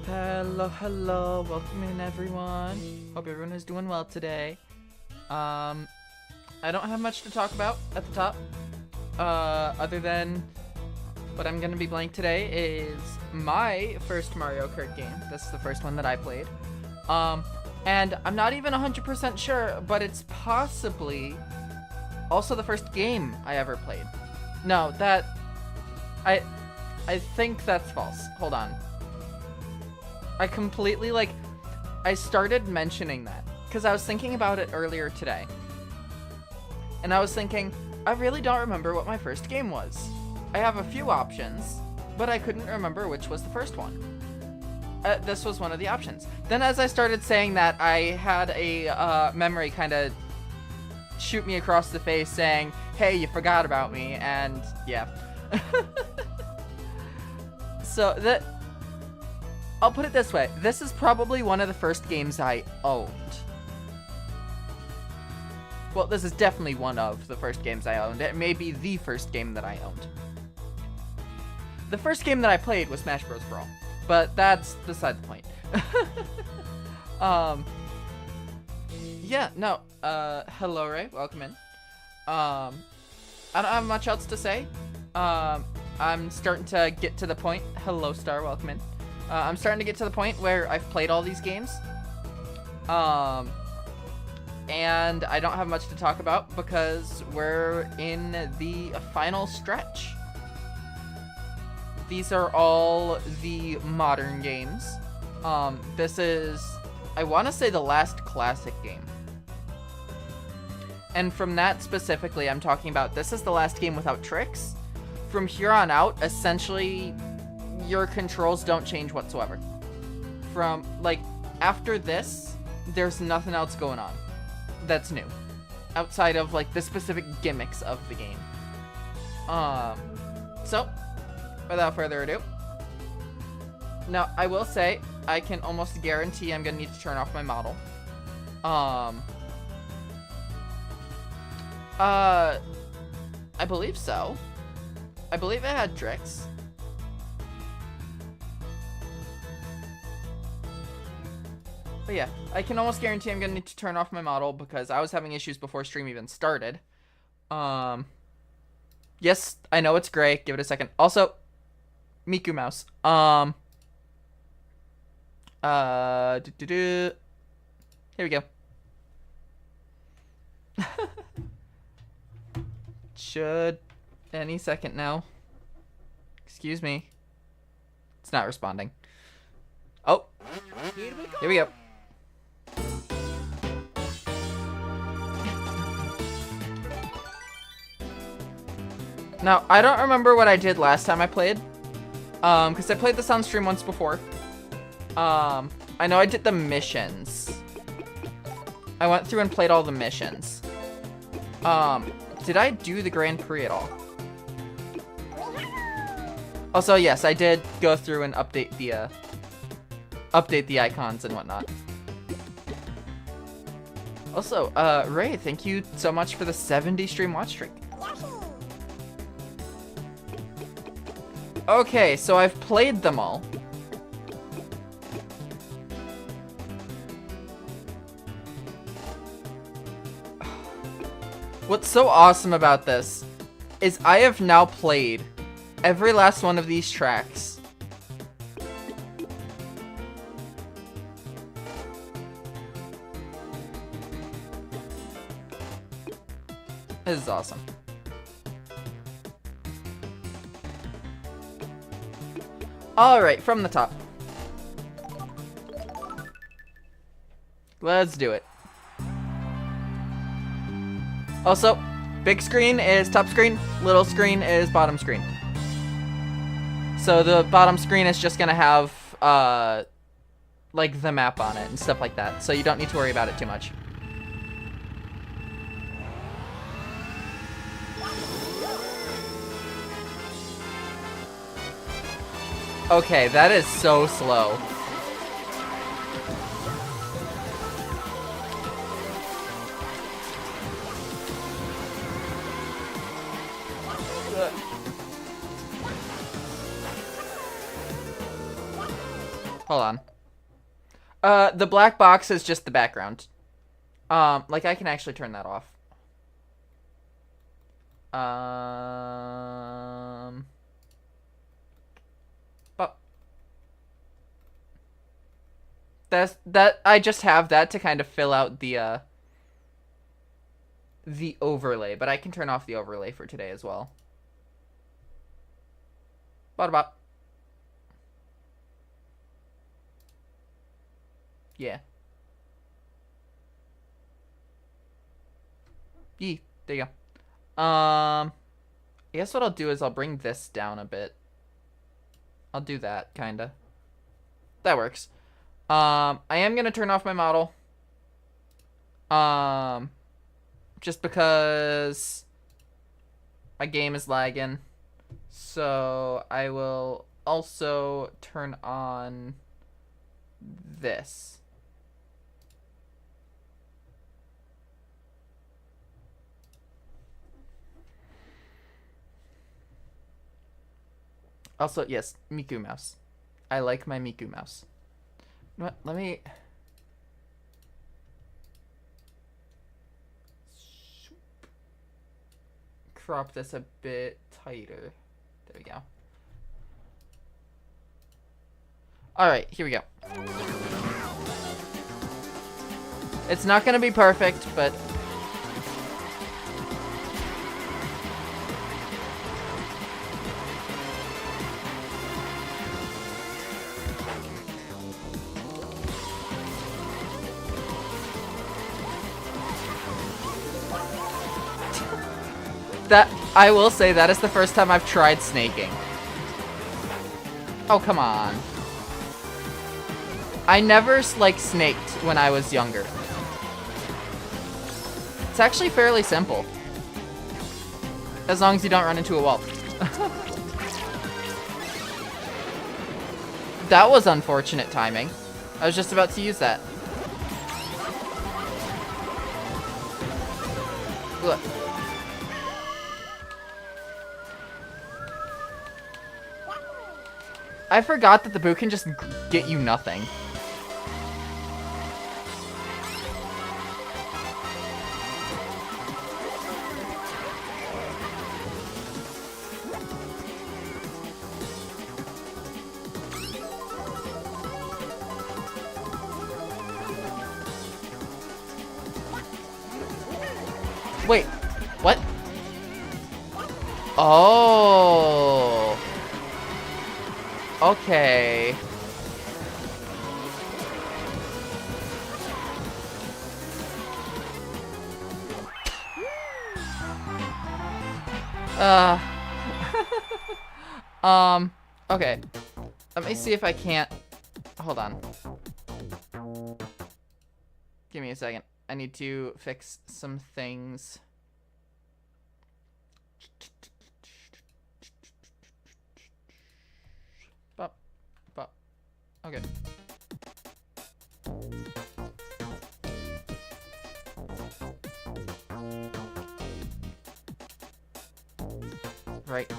Hello, welcome in everyone. Hope everyone is doing well today. I don't have much to talk about at the top, other than what I'm gonna be playing today is my first Mario Kart game. This is the first one that I played. And I'm not even 100% sure, but it's possibly also the first game I ever played. No, I think that's false. Hold on. I completely, I started mentioning that because I was thinking about it earlier today. And I was thinking, I really don't remember what my first game was. I have a few options, but I couldn't remember which was the first one. This was one of the options. Then as I started saying that, I had a memory kind of shoot me across the face saying, hey, you forgot about me, and yeah. So I'll put it this way. This is probably one of the first games I owned. Well, this is definitely one of the first games I owned. It may be the first game that I owned. The first game that I played was Smash Bros. Brawl, but that's beside the point. Yeah, no, hello Ray, welcome in. I don't have much else to say. I'm starting to get to the point. Hello Star, welcome in. I'm starting to get to the point where I've played all these games. And I don't have much to talk about because we're in the final stretch. These are all the modern games. This is, I want to say, the last classic game. And from that specifically, I'm talking about this is the last game without tricks. From here on out, essentially, your controls don't change whatsoever. From, after this, there's nothing else going on that's new. Outside of, the specific gimmicks of the game. So, without further ado. Now, I will say, I can almost guarantee I'm gonna need to turn off my model. I believe so. I believe it had tricks. But yeah, I can almost guarantee I'm gonna need to turn off my model because I was having issues before stream even started. Yes, I know it's gray. Give it a second. Also, Miku Mouse. Here we go. Should any second now. Excuse me. It's not responding. Oh, here we go. Now, I don't remember what I did last time I played. Because I played this on stream once before. I know I did the missions. I went through and played all the missions. Did I do the Grand Prix at all? Also, yes, I did go through and update the icons and whatnot. Also, Ray, thank you so much for the 70 stream watch streak. Okay, so I've played them all. What's so awesome about this is I have now played every last one of these tracks. This is awesome. Alright, from the top. Let's do it. Also, big screen is top screen, little screen is bottom screen. So the bottom screen is just gonna have, the map on it and stuff like that. So you don't need to worry about it too much. Okay, that is so slow. Hold on. The black box is just the background. Like, I can actually turn that off. But that I just have that to kind of fill out the overlay, but I can turn off the overlay for today as well. Bop. Yeah. Yee, there you go. I guess what I'll do is I'll bring this down a bit. I'll do that, kinda. That works. I am gonna turn off my model. Just because my game is lagging. So I will also turn on this. Also, yes, Miku mouse. I like my Miku mouse. You know what? Let me... crop this a bit tighter. There we go. Alright, here we go. It's not gonna be perfect, but... that, I will say, that is the first time I've tried snaking. Oh, come on. I never, like, snaked when I was younger. It's actually fairly simple. As long as you don't run into a wall. That was unfortunate timing. I was just about to use that. Look. I forgot that the boot can just get you nothing. Wait, what? Oh. Okay. Okay. Let me see if I can't... Hold on. Give me a second. I need to fix some things. Bop. Bop. Okay. Right.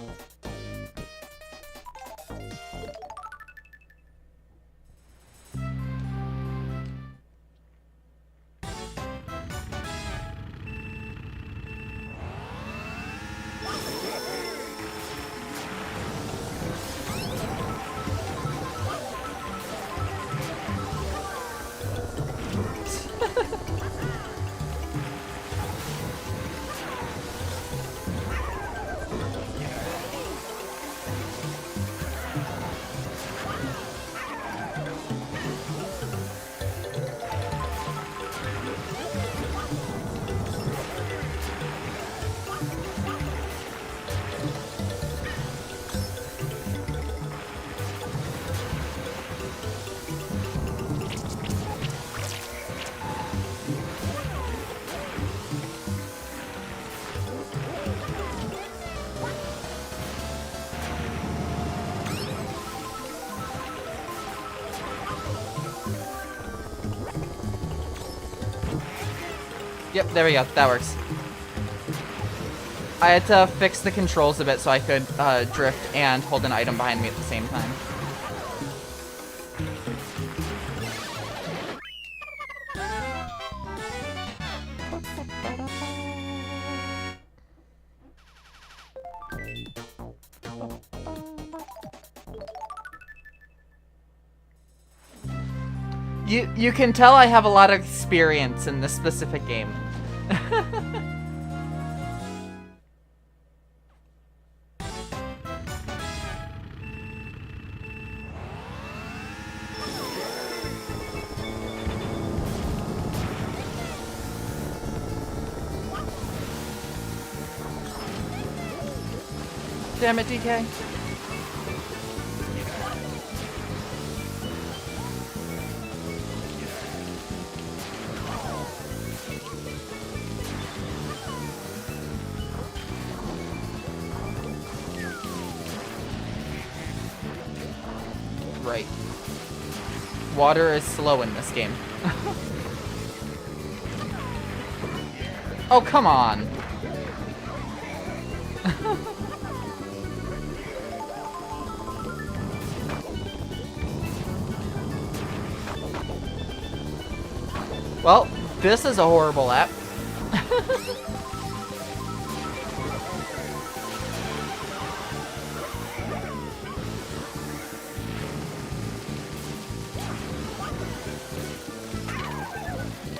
Yep, there we go. That works. I had to fix the controls a bit so I could drift and hold an item behind me at the same time. You can tell I have a lot of experience in this specific game. Damn it, DK. Right. Water is slow in this game. Oh, come on. Well, this is a horrible lap.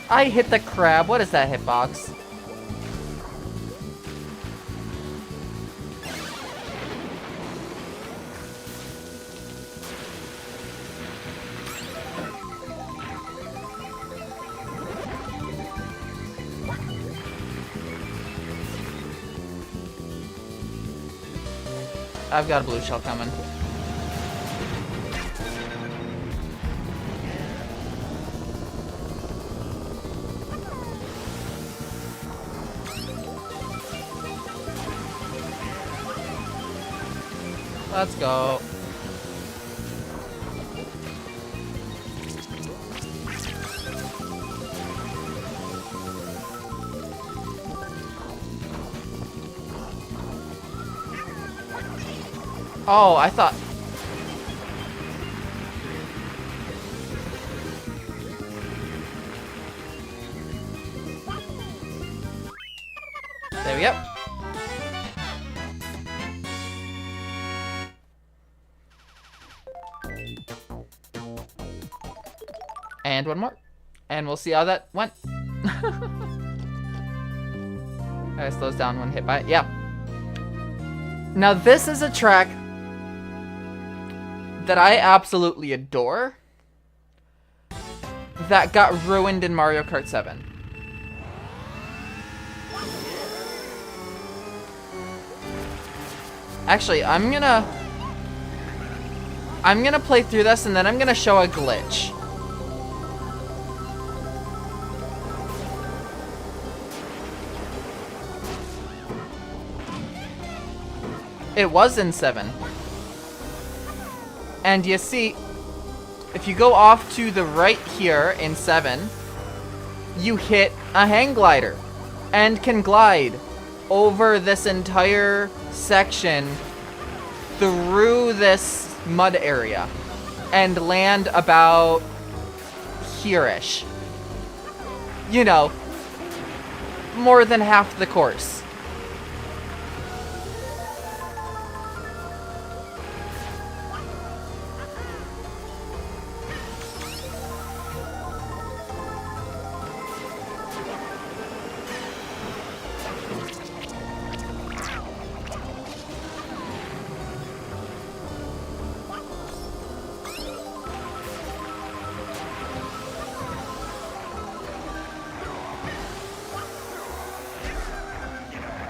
I hit the crab. What is that hitbox? I've got a blue shell coming. Let's go. Oh, I thought... There we go. And one more. And we'll see how that went. Alright, slows down when hit by it. Yeah. Now this is a track that I absolutely adore that got ruined in Mario Kart 7. Actually, I'm gonna play through this and then I'm gonna show a glitch. It was in 7. And you see, if you go off to the right here in 7, you hit a hang glider and can glide over this entire section through this mud area and land about here-ish. You know, more than half the course.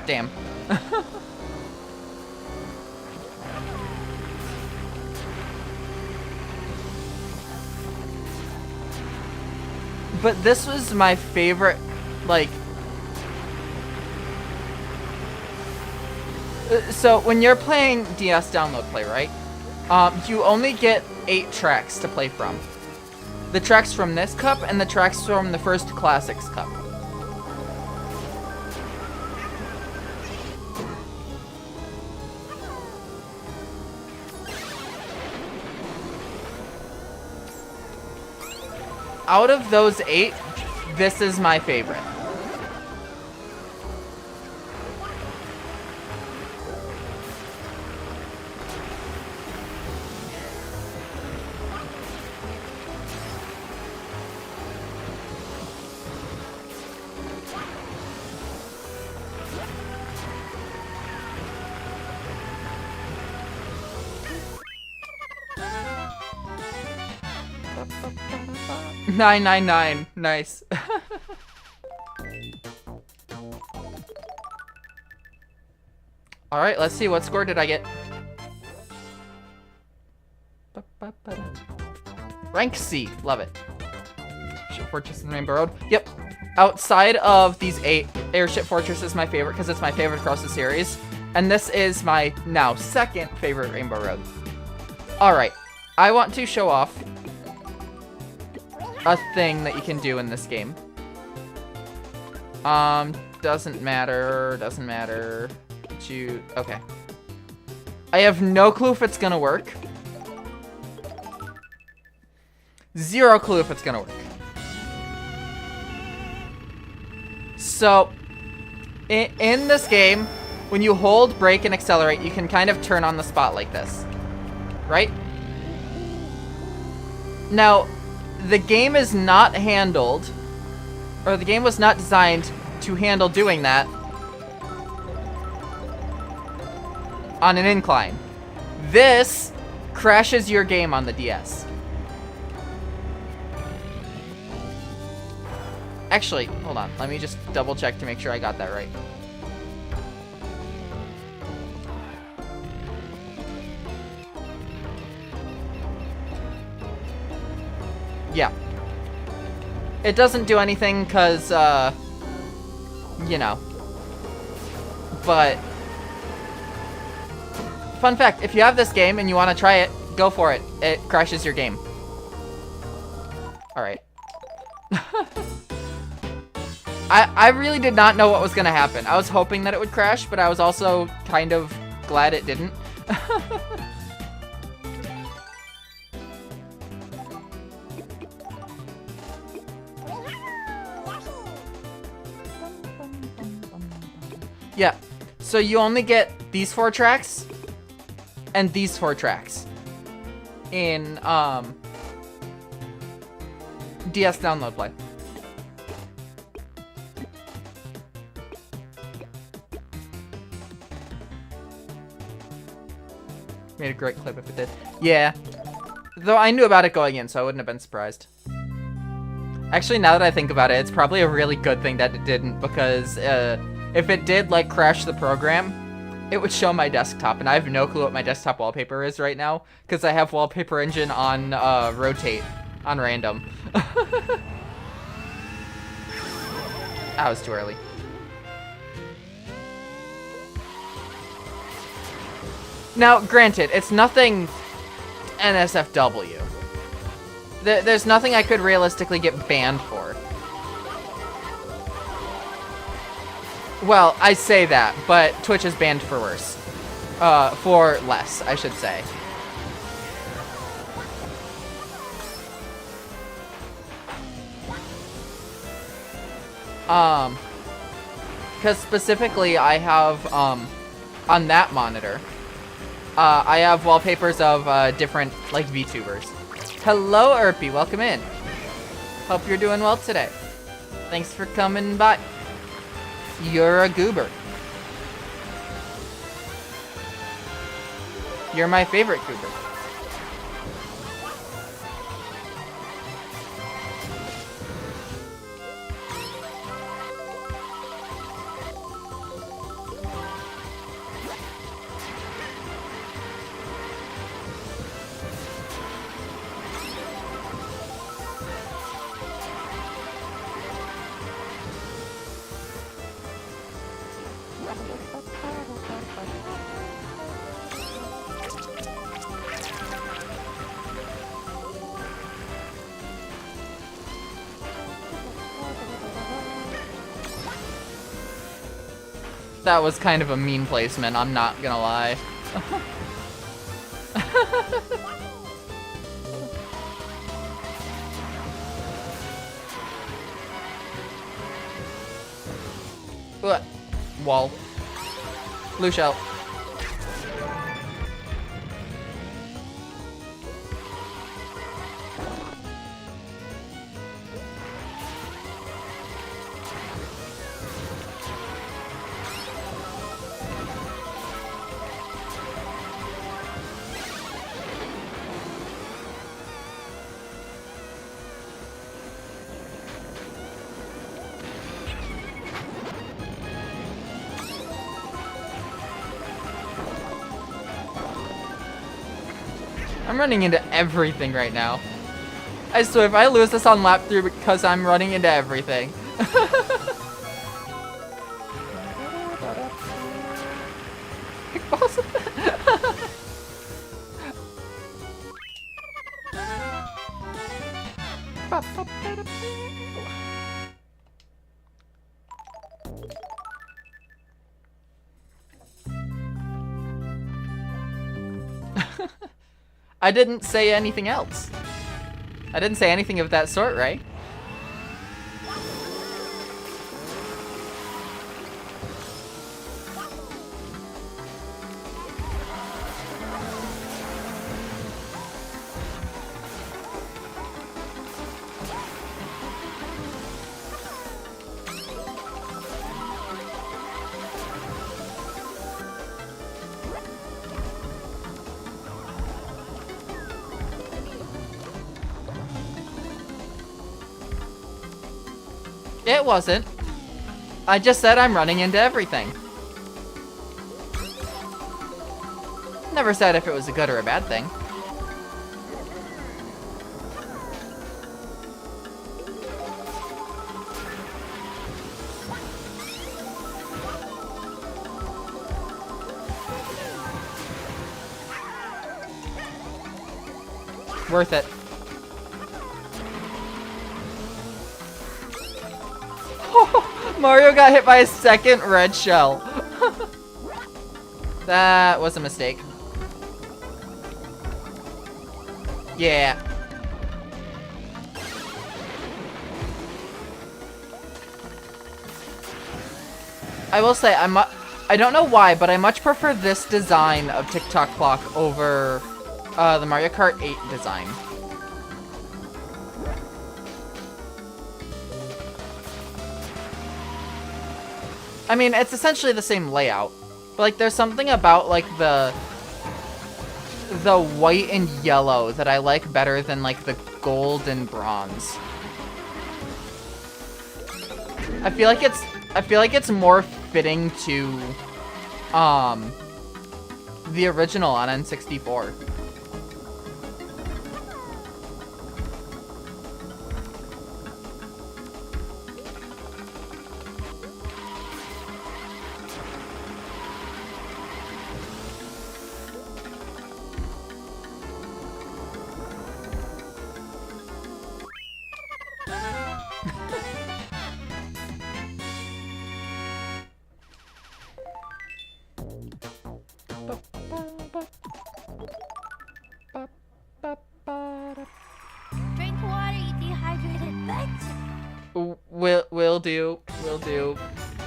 Damn. But this was my favorite, like... So, when you're playing DS Download Play, right? You only get 8 tracks to play from. The tracks from this cup and the tracks from the first Classics Cup. Out of those 8, this is my favorite. 999. Nice. Alright, let's see. What score did I get? Rank C. Love it. Ship Fortress and Rainbow Road. Yep. Outside of these 8, Airship Fortress is my favorite because it's my favorite across the series. And this is my now 2nd favorite Rainbow Road. Alright. I want to show off a thing that you can do in this game. Doesn't matter. Doesn't matter. Okay. I have no clue if it's gonna work. 0 clue if it's gonna work. So, in this game, when you hold brake and accelerate, you can kind of turn on the spot like this. Right? Now, the game is not handled, or the game was not designed to handle doing that on an incline. This crashes your game on the DS. Actually, hold on. Let me just double check to make sure I got that right. Yeah. It doesn't do anything because, you know. But, fun fact, if you have this game and you want to try it, go for it. It crashes your game. Alright. I really did not know what was going to happen. I was hoping that it would crash, but I was also kind of glad it didn't. Yeah, so you only get these 4 tracks and these 4 tracks in DS download play. Made a great clip if it did. Yeah. Though I knew about it going in, so I wouldn't have been surprised. Actually, now that I think about it, it's probably a really good thing that it didn't, because if it did, like, crash the program, it would show my desktop, and I have no clue what my desktop wallpaper is right now, because I have Wallpaper Engine on rotate, on random. That was too early. Now, granted, it's nothing NSFW. There's nothing I could realistically get banned for. Well, I say that, but Twitch is banned for worse. For less, I should say. Because specifically I have, on that monitor, I have wallpapers of different, like, VTubers. Hello, Erpy. Welcome in. Hope you're doing well today. Thanks for coming by. You're a goober. You're my favorite goober. That was kind of a mean placement, I'm not gonna lie. What? Wall. Blue shell. I'm running into everything right now. I swear, if I lose this on lap 3 because I'm running into everything. I didn't say anything else. I didn't say anything of that sort, right? It wasn't. I just said I'm running into everything. Never said if it was a good or a bad thing. Worth it. Mario got hit by a second red shell. That was a mistake. Yeah. I will say, I don't know why, but I much prefer this design of TikTok clock over the Mario Kart 8 design. I mean, it's essentially the same layout, but like there's something about like the white and yellow that I like better than like the gold and bronze. I feel like it's more fitting to the original on N64. Drink water, you dehydrated bitch. We'll do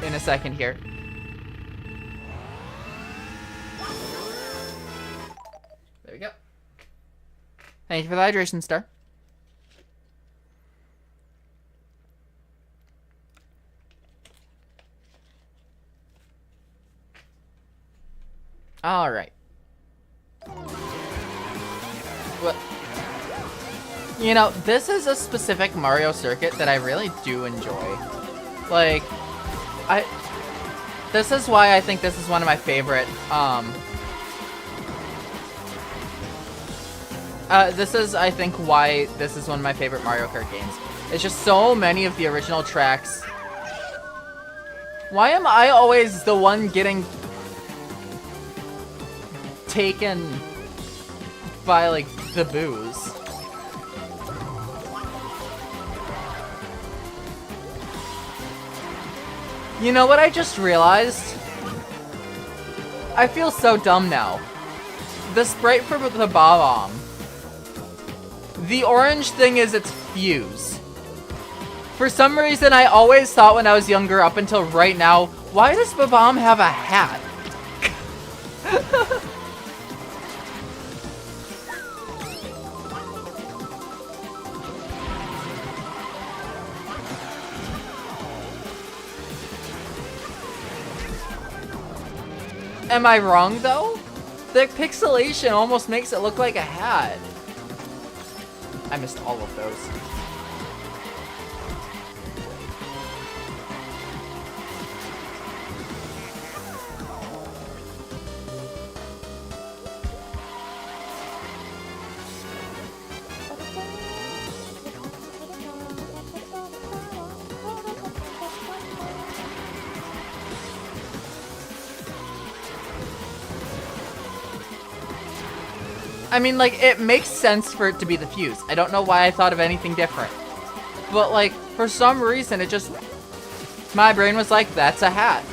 in a second here. There we go. Thank you for the hydration star. All right. Well, you know, this is a specific Mario circuit that I really do enjoy. Like, this is why I think this is one of my favorite, this is, I think, why this is one of my favorite Mario Kart games. It's just so many of the original tracks. Why am I always the one getting taken by, like, the booze? You know what I just realized? I feel so dumb now. The sprite for the Bob-omb. The orange thing is its fuse. For some reason, I always thought when I was younger, up until right now, why does Bob-omb have a hat? Am I wrong, though? The pixelation almost makes it look like a hat. I missed all of those. I mean, like, it makes sense for it to be the fuse. I don't know why I thought of anything different. But, like, for some reason, it just... My brain was like, that's a hat.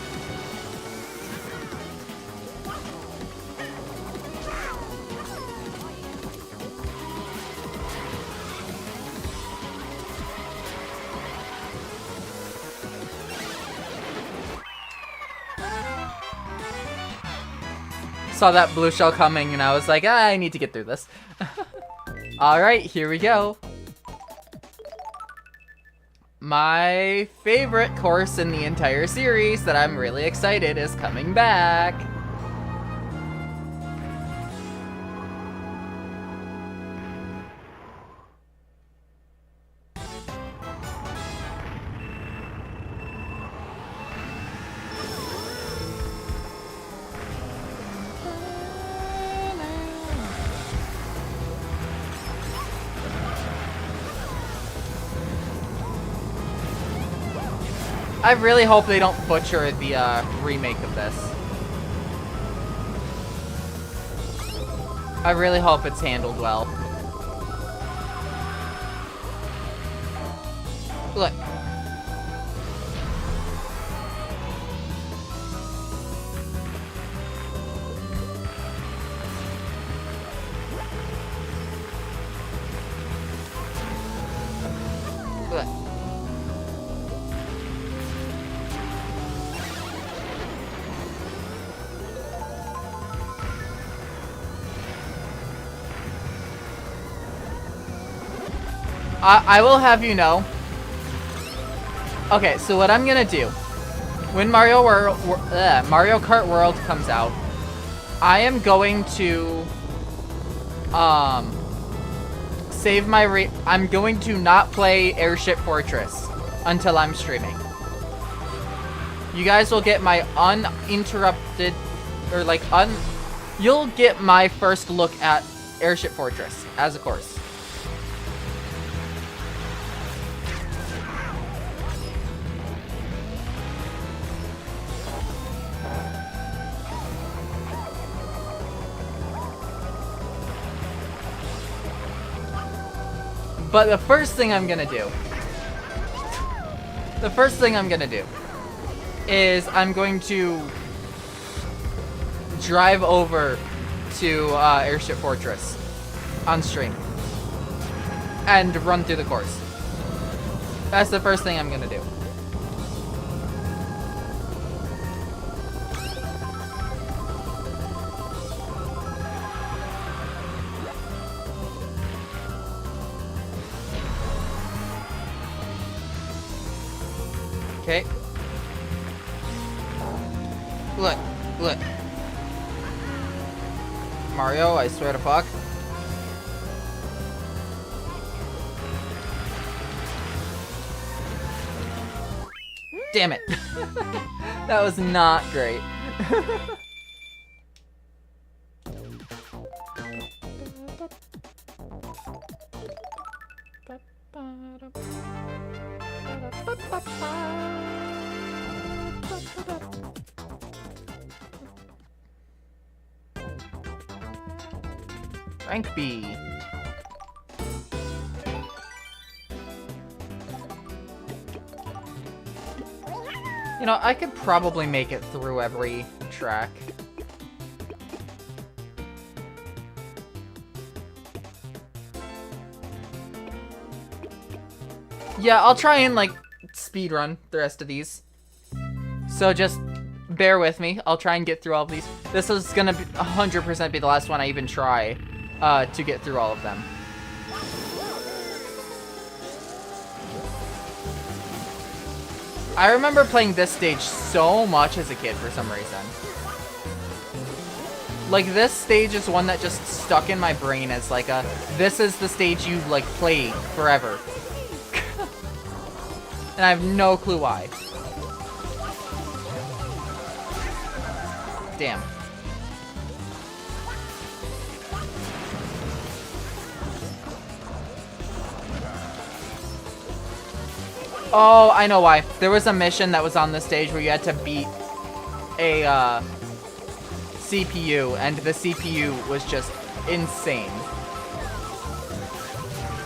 Saw that blue shell coming and I was like, I need to get through this. Alright, here we go. My favorite course in the entire series that I'm really excited is coming back. I really hope they don't butcher the remake of this. I really hope it's handled well. Look. Look. I will have you know. Okay, so what I'm gonna do, when Mario Kart World comes out, I am going to save my I'm going to not play Airship Fortress until I'm streaming. You guys will get my uninterrupted, or like you'll get my first look at Airship Fortress as a course. But the first thing I'm gonna do is I'm going to drive over to Airship Fortress on stream and run through the course. That's the first thing I'm gonna do. Okay. Look. Mario, I swear to fuck. Damn it. That was not great. Rank B. You know, I could probably make it through every track. Yeah, I'll try and, like, speedrun the rest of these. So just bear with me. I'll try and get through all of these. This is gonna be 100% be the last one I even try to get through all of them. I remember playing this stage so much as a kid for some reason. Like, this stage is one that just stuck in my brain as, like, this is the stage you, like, play forever. And I have no clue why. Damn. Oh, I know why. There was a mission that was on the stage where you had to beat a CPU, and the CPU was just insane.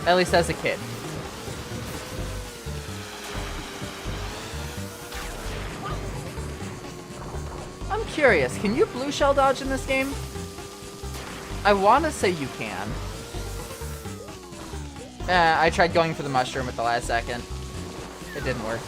At least as a kid. I'm curious, can you blue shell dodge in this game? I want to say you can. I tried going for the mushroom at the last second. It didn't work.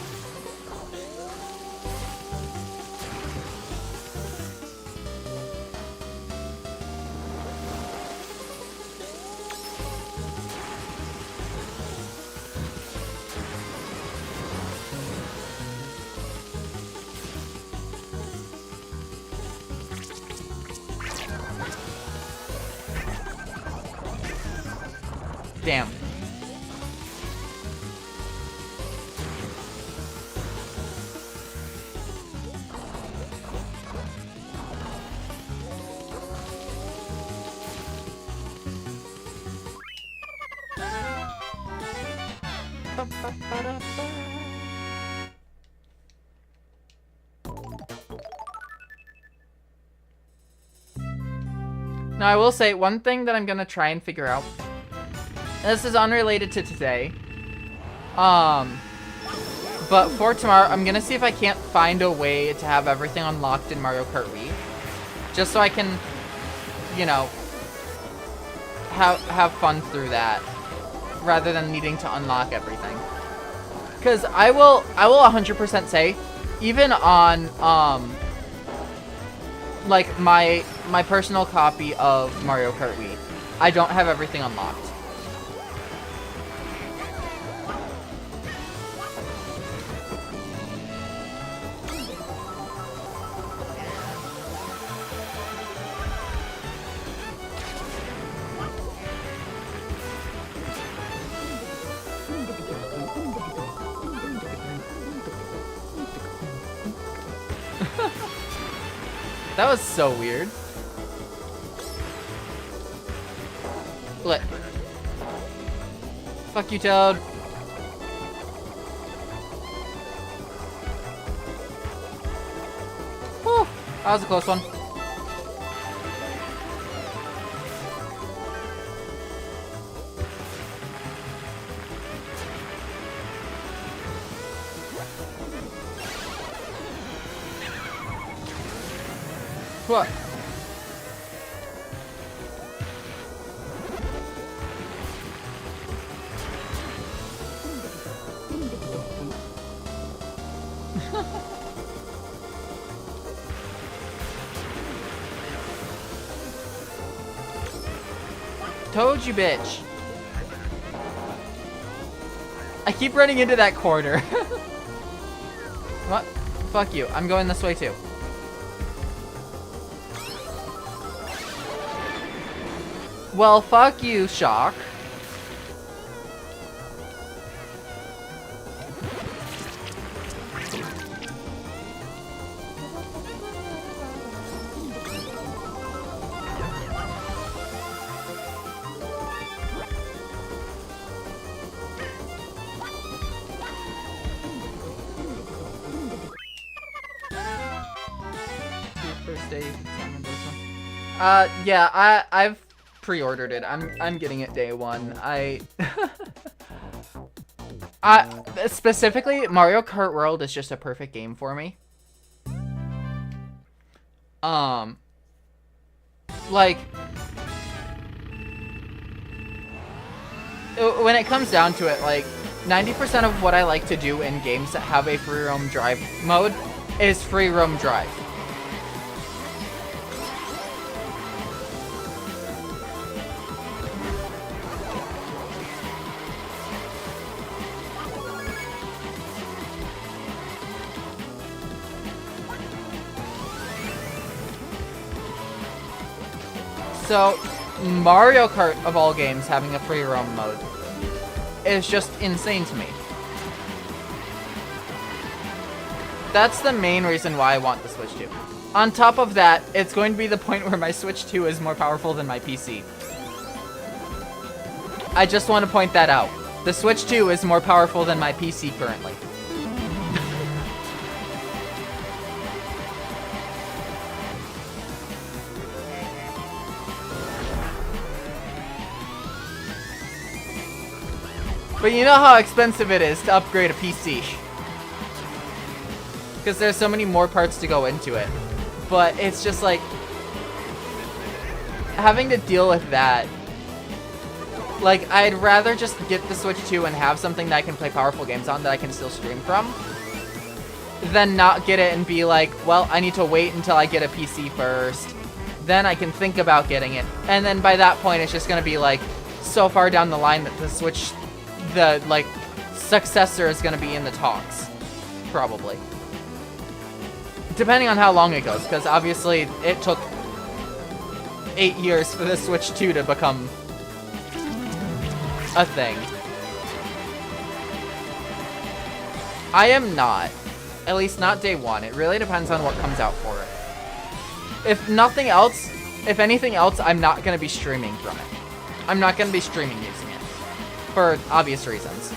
Damn. Now, I will say one thing that I'm gonna try and figure out. This is unrelated to today. But for tomorrow, I'm gonna see if I can't find a way to have everything unlocked in Mario Kart Wii. Just so I can, you know, have fun through that. Rather than needing to unlock everything. Because I will 100% say, even on, like, my personal copy of Mario Kart Wii, I don't have everything unlocked. That was so weird. Look. Fuck you, Toad. Whew. That was a close one. What? Told you, bitch. I keep running into that corner. What? Fuck you. I'm going this way too. Well, fuck you, Shock. First day. Yeah, I've pre-ordered it. I'm getting it day one. I specifically Mario Kart World is just a perfect game for me. Like when it comes down to it, like 90% of what I like to do in games that have a free roam drive mode is free roam drive. So, Mario Kart, of all games, having a free roam mode is just insane to me. That's the main reason why I want the Switch 2. On top of that, it's going to be the point where my Switch 2 is more powerful than my PC. I just want to point that out. The Switch 2 is more powerful than my PC currently. But you know how expensive it is to upgrade a PC. Because there's so many more parts to go into it. But it's just like, having to deal with that. Like, I'd rather just get the Switch 2 and have something that I can play powerful games on that I can still stream from, than not get it and be like, well, I need to wait until I get a PC first. Then I can think about getting it. And then by that point, it's just going to be like, so far down the line that the Switch, the, like, successor is going to be in the talks. Probably. Depending on how long it goes, because obviously it took 8 years for the Switch 2 to become a thing. I am not. At least not day one. It really depends on what comes out for it. If nothing else, if anything else, I'm not going to be streaming from it. I'm not going to be streaming using it. For obvious reasons.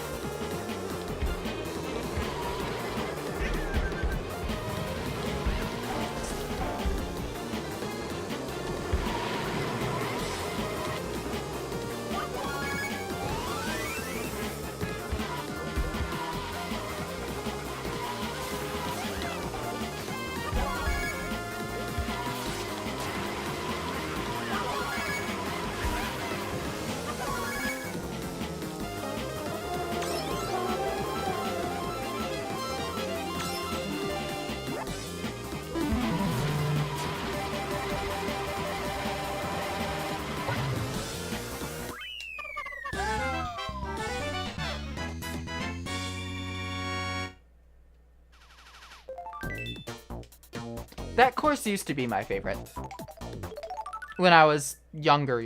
That course used to be my favorite. When I was younger.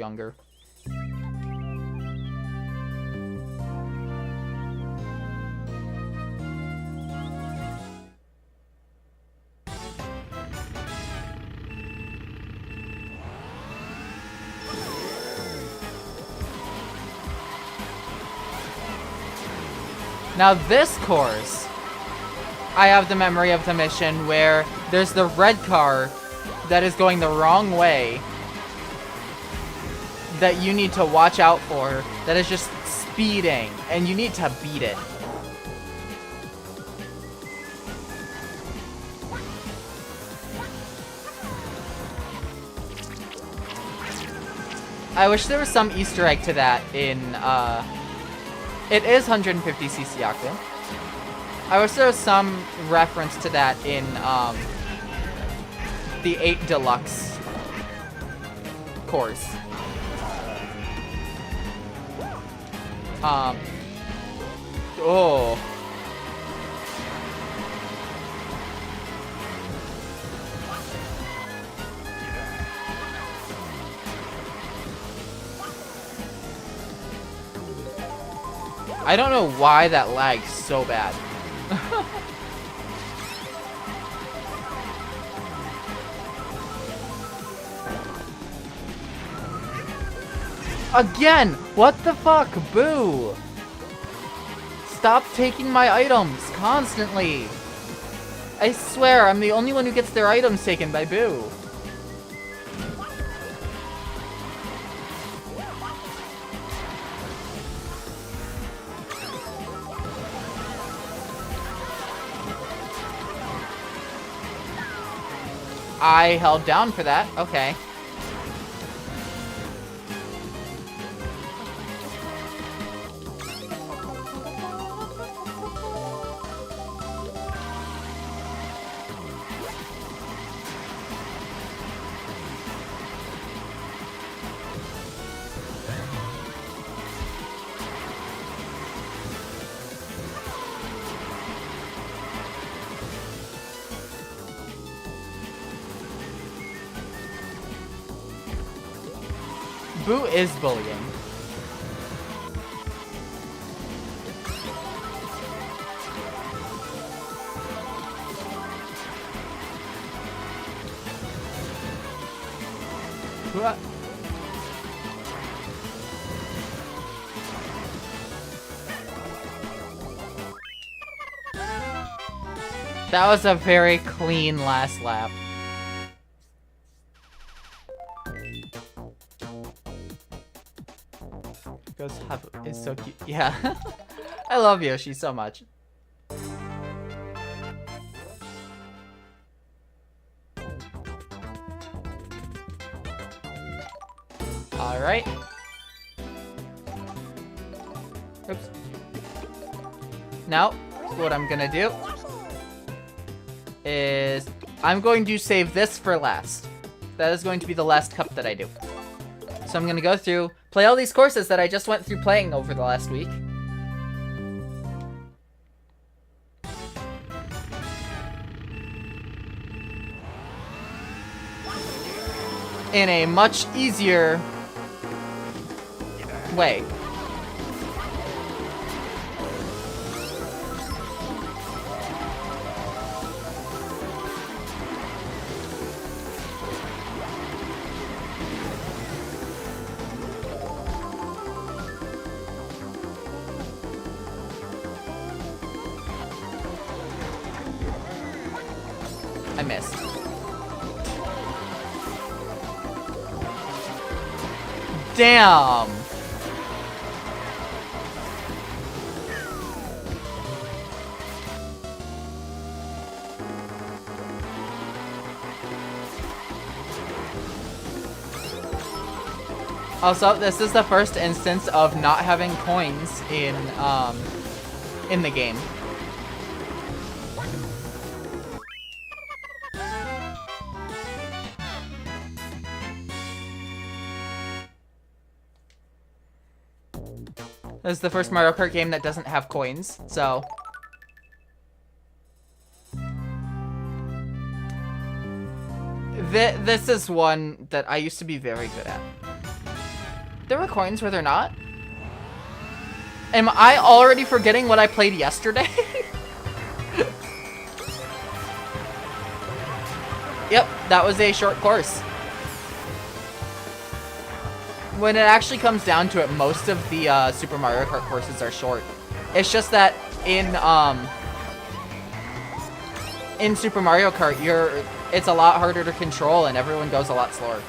Now this course, I have the memory of the mission where there's the red car that is going the wrong way that you need to watch out for, that is just speeding, and you need to beat it. I wish there was some Easter egg to that in, it is 150cc Yaku. I wish there was some reference to that in, the 8 Deluxe course. Oh. I don't know why that lags so bad. Again! What the fuck? Boo! Stop taking my items constantly! I swear, I'm the only one who gets their items taken by Boo. I held down for that. Okay. Boo is bullying. What? That was a very clean last lap. Goes Habu is so cute. Yeah. I love Yoshi so much. Alright. Oops. Now, what I'm gonna do is I'm going to save this for last. That is going to be the last cup that I do. So I'm gonna go through, play all these courses that I just went through playing over the last week. In a much easier way. I missed. Damn! Also, this is the first instance of not having coins in the game. This is the first Mario Kart game that doesn't have coins, so... This is one that I used to be very good at. There were coins, were there not? Am I already forgetting what I played yesterday? Yep, that was a short course. When it actually comes down to it, most of the Super Mario Kart courses are short. It's just that in Super Mario Kart, it's a lot harder to control and everyone goes a lot slower.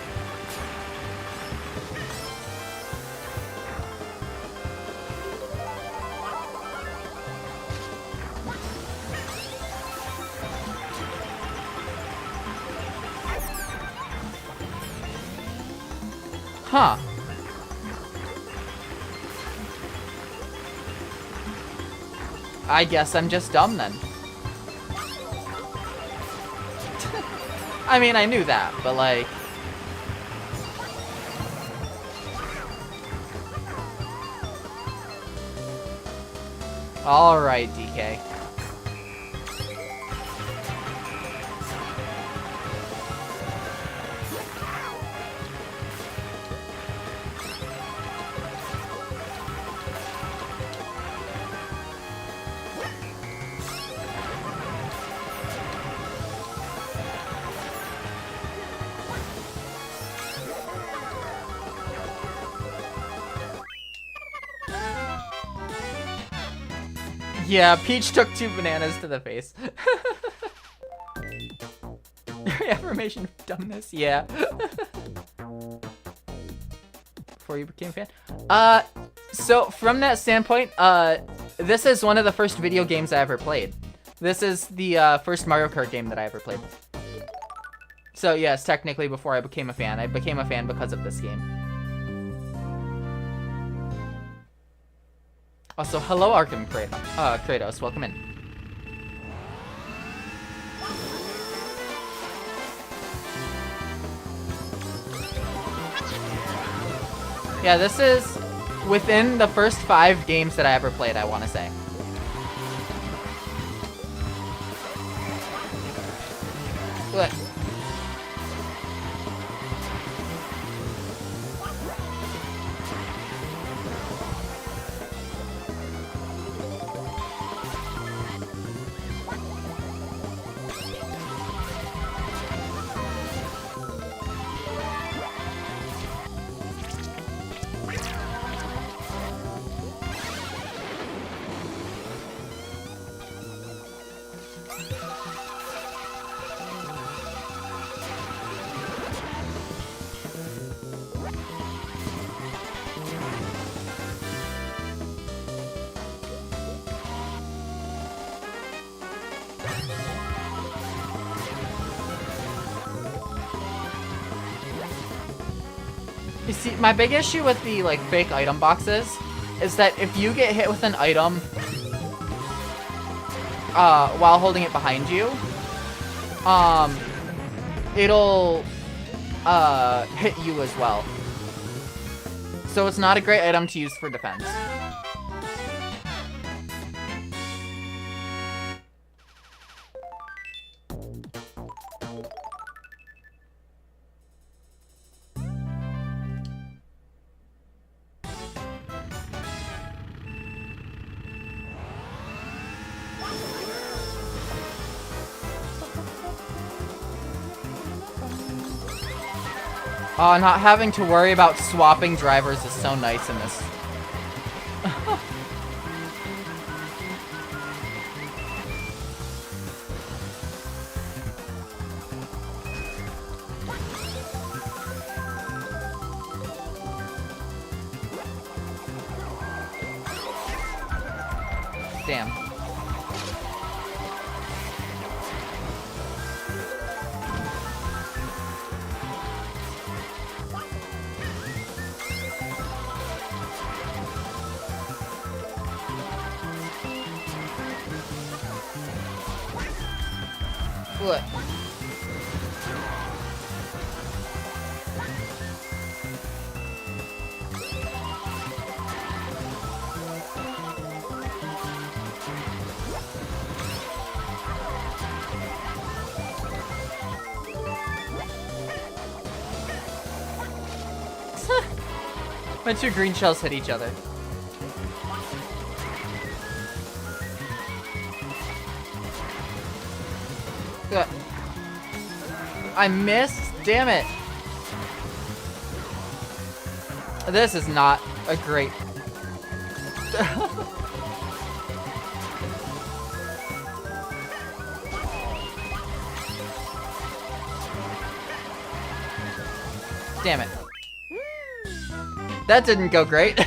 Huh. I guess I'm just dumb then. I mean, I knew that, but like... Alright, DK. Yeah, Peach took 2 bananas to the face. Affirmation of dumbness, yeah. Before you became a fan? So from that standpoint, this is one of the first video games I ever played. This is the first Mario Kart game that I ever played. So yes, technically before I became a fan. I became a fan because of this game. Also, hello Arkham Kratos, welcome in. Yeah, this is within the first 5 games that I ever played, I want to say. Look. You see, my big issue with the, like, fake item boxes is that if you get hit with an item while holding it behind you, it'll hit you as well. So it's not a great item to use for defense. Oh, not having to worry about swapping drivers is so nice in this. Damn. What? My two green shells hit each other. Ugh. I missed? Damn it. This is not a great... Damn it. That didn't go great.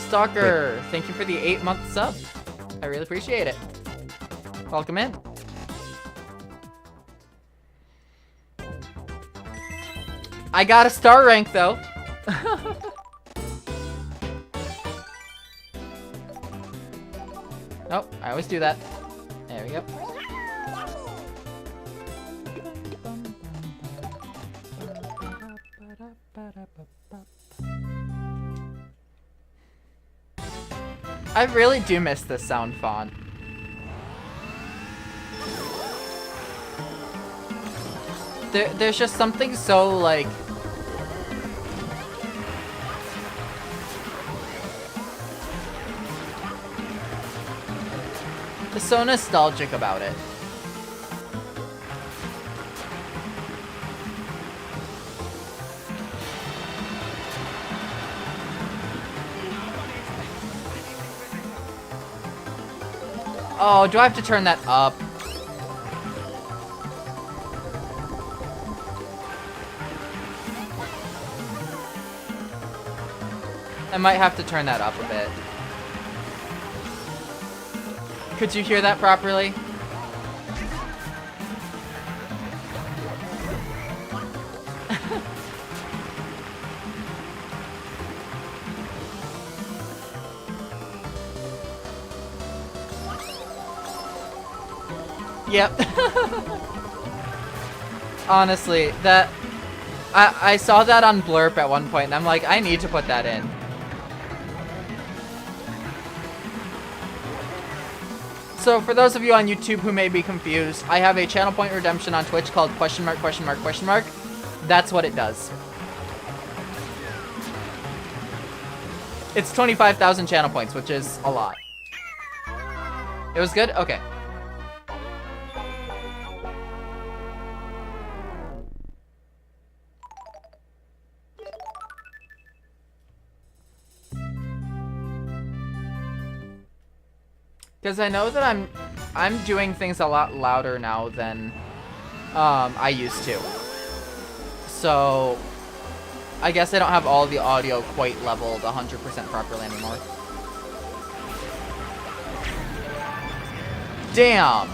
Stalker, thank you for the 8-month sub. I really appreciate it. Welcome in. I got a star rank though. Nope, I always do that. There we go. I really do miss this sound font. There's just something so, like... so nostalgic about it. Oh, do I have to turn that up? I might have to turn that up a bit. Could you hear that properly? Yep. Honestly, that... I saw that on Blurp at one point, and I'm like, I need to put that in. So for those of you on YouTube who may be confused, I have a channel point redemption on Twitch called !!!!!!! That's what it does. It's 25,000 channel points, which is a lot. It was good? Okay. Because I know that I'm doing things a lot louder now than I used to. So I guess I don't have all the audio quite leveled 100% properly anymore. Damn.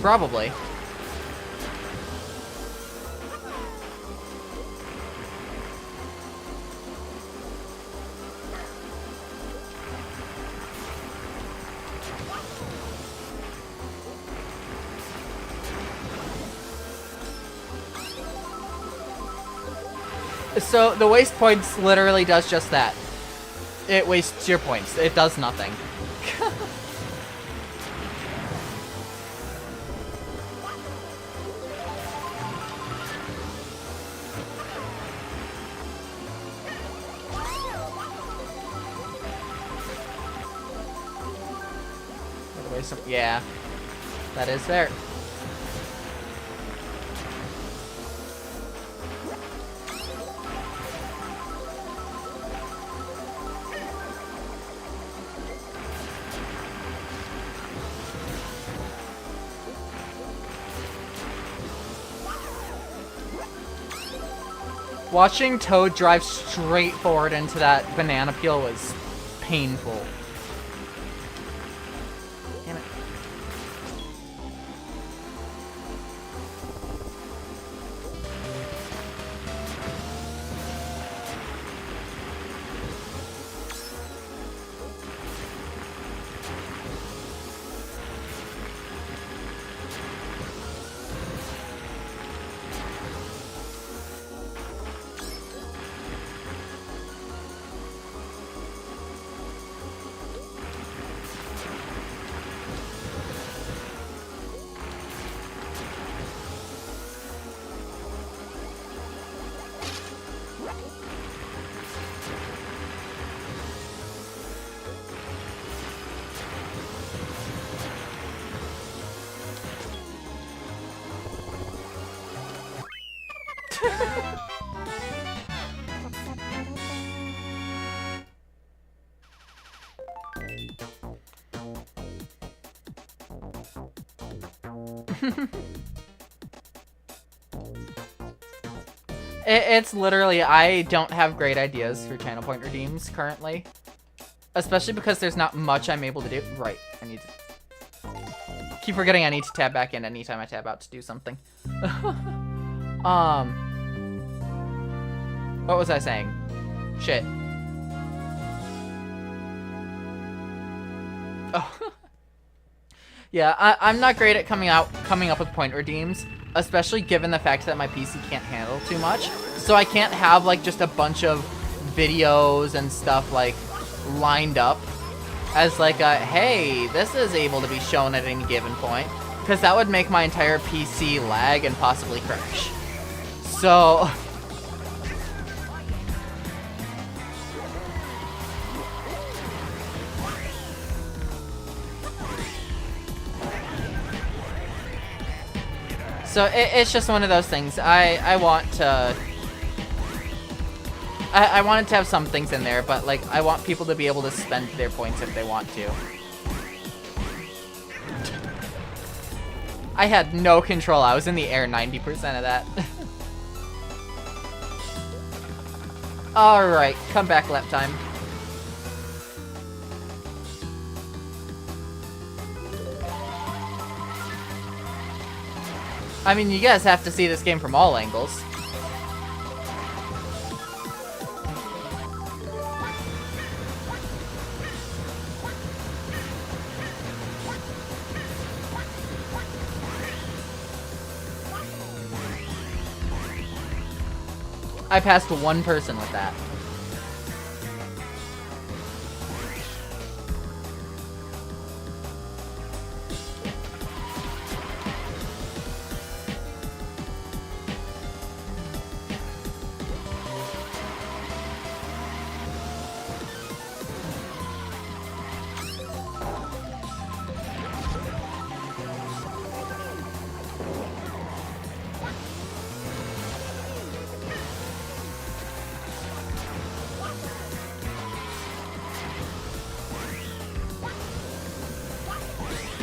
Probably. So the waste points literally does just that. It wastes your points. It does nothing. Yeah, that is fair. Watching Toad drive straight forward into that banana peel was painful. Damn it. It's literally, I don't have great ideas for channel point redeems currently. Especially because there's not much I'm able to do. Right, I need to... Keep forgetting I need to tab back in anytime I tab out to do something. What was I saying? Shit. Oh. Yeah, I'm not great at coming up with point redeems, especially given the fact that my PC can't handle too much. So I can't have like just a bunch of videos and stuff like lined up as like a, hey, this is able to be shown at any given point, because that would make my entire PC lag and possibly crash. So So it's just one of those things. I want to... I wanted to have some things in there, but like I want people to be able to spend their points if they want to. I had no control. I was in the air 90% of that. Alright, come back lap time. I mean, you guys have to see this game from all angles. I passed one person with that.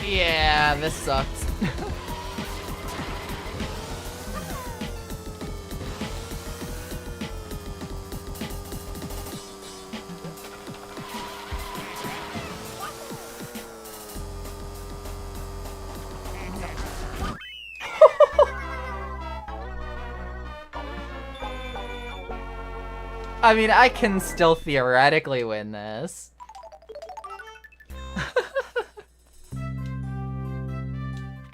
Yeah, this sucks. I mean, I can still theoretically win this.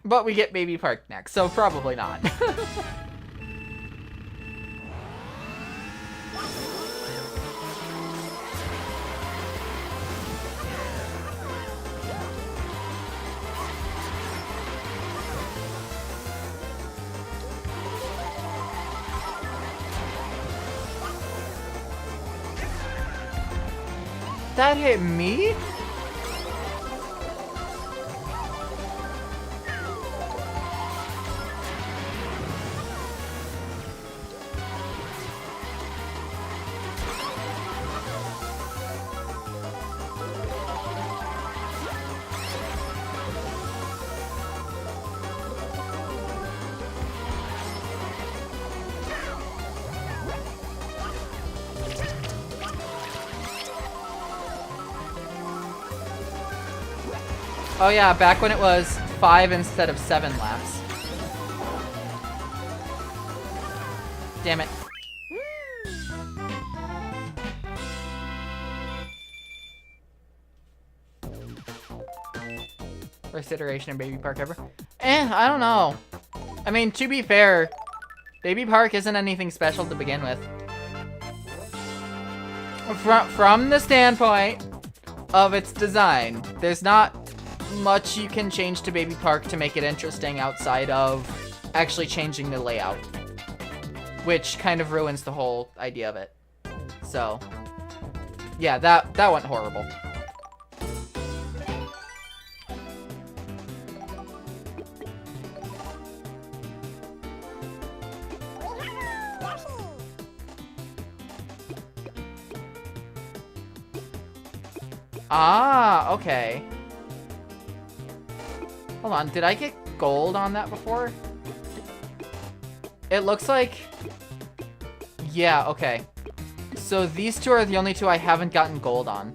But we get Baby Park next, so probably not. That hit me? Oh yeah, back when it was 5 instead of 7 laps. Damn it. First iteration of Baby Park ever. I don't know. I mean, to be fair, Baby Park isn't anything special to begin with. From the standpoint of its design, there's not much you can change to Baby Park to make it interesting outside of actually changing the layout, which kind of ruins the whole idea of it. So, yeah, that went horrible. Ah, okay. Hold on, did I get gold on that before? It looks like... Yeah, okay. So these two are the only two I haven't gotten gold on.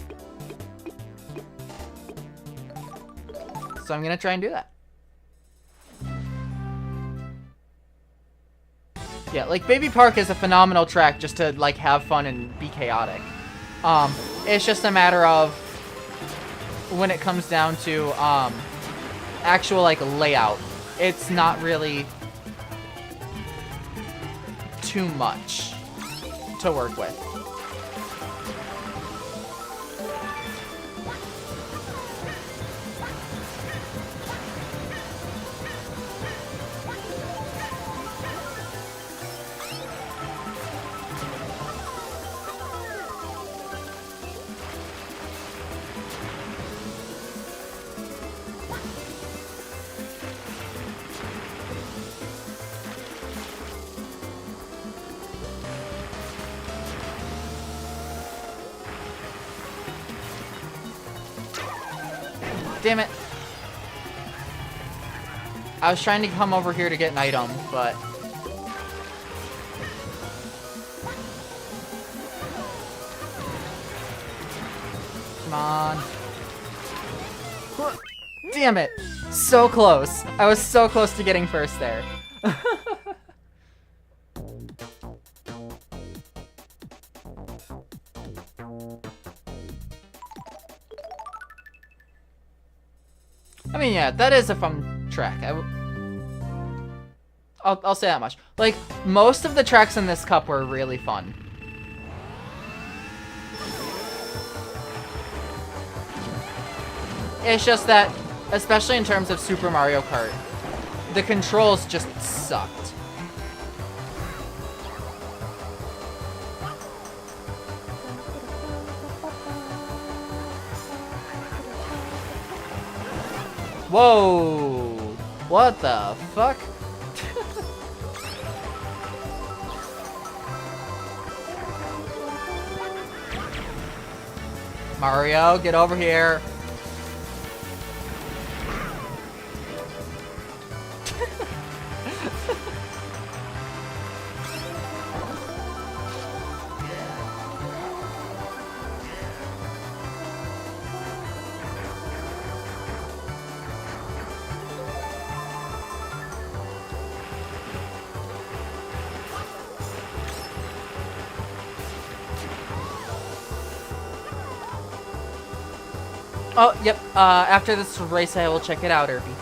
So I'm gonna try and do that. Yeah, like, Baby Park is a phenomenal track just to, like, have fun and be chaotic. It's just a matter of when it comes down to, actual, like, layout. It's not really too much to work with. Damn it. I was trying to come over here to get an item, but... Come on. Damn it. So close. I was so close to getting first there. I mean, yeah, that is a fun track. I'll say that much. Like, most of the tracks in this cup were really fun. It's just that, especially in terms of Super Mario Kart, the controls just sucked. Whoa! What the fuck? Mario, get over here. Oh, yep. After this race, I will check it out, Irby.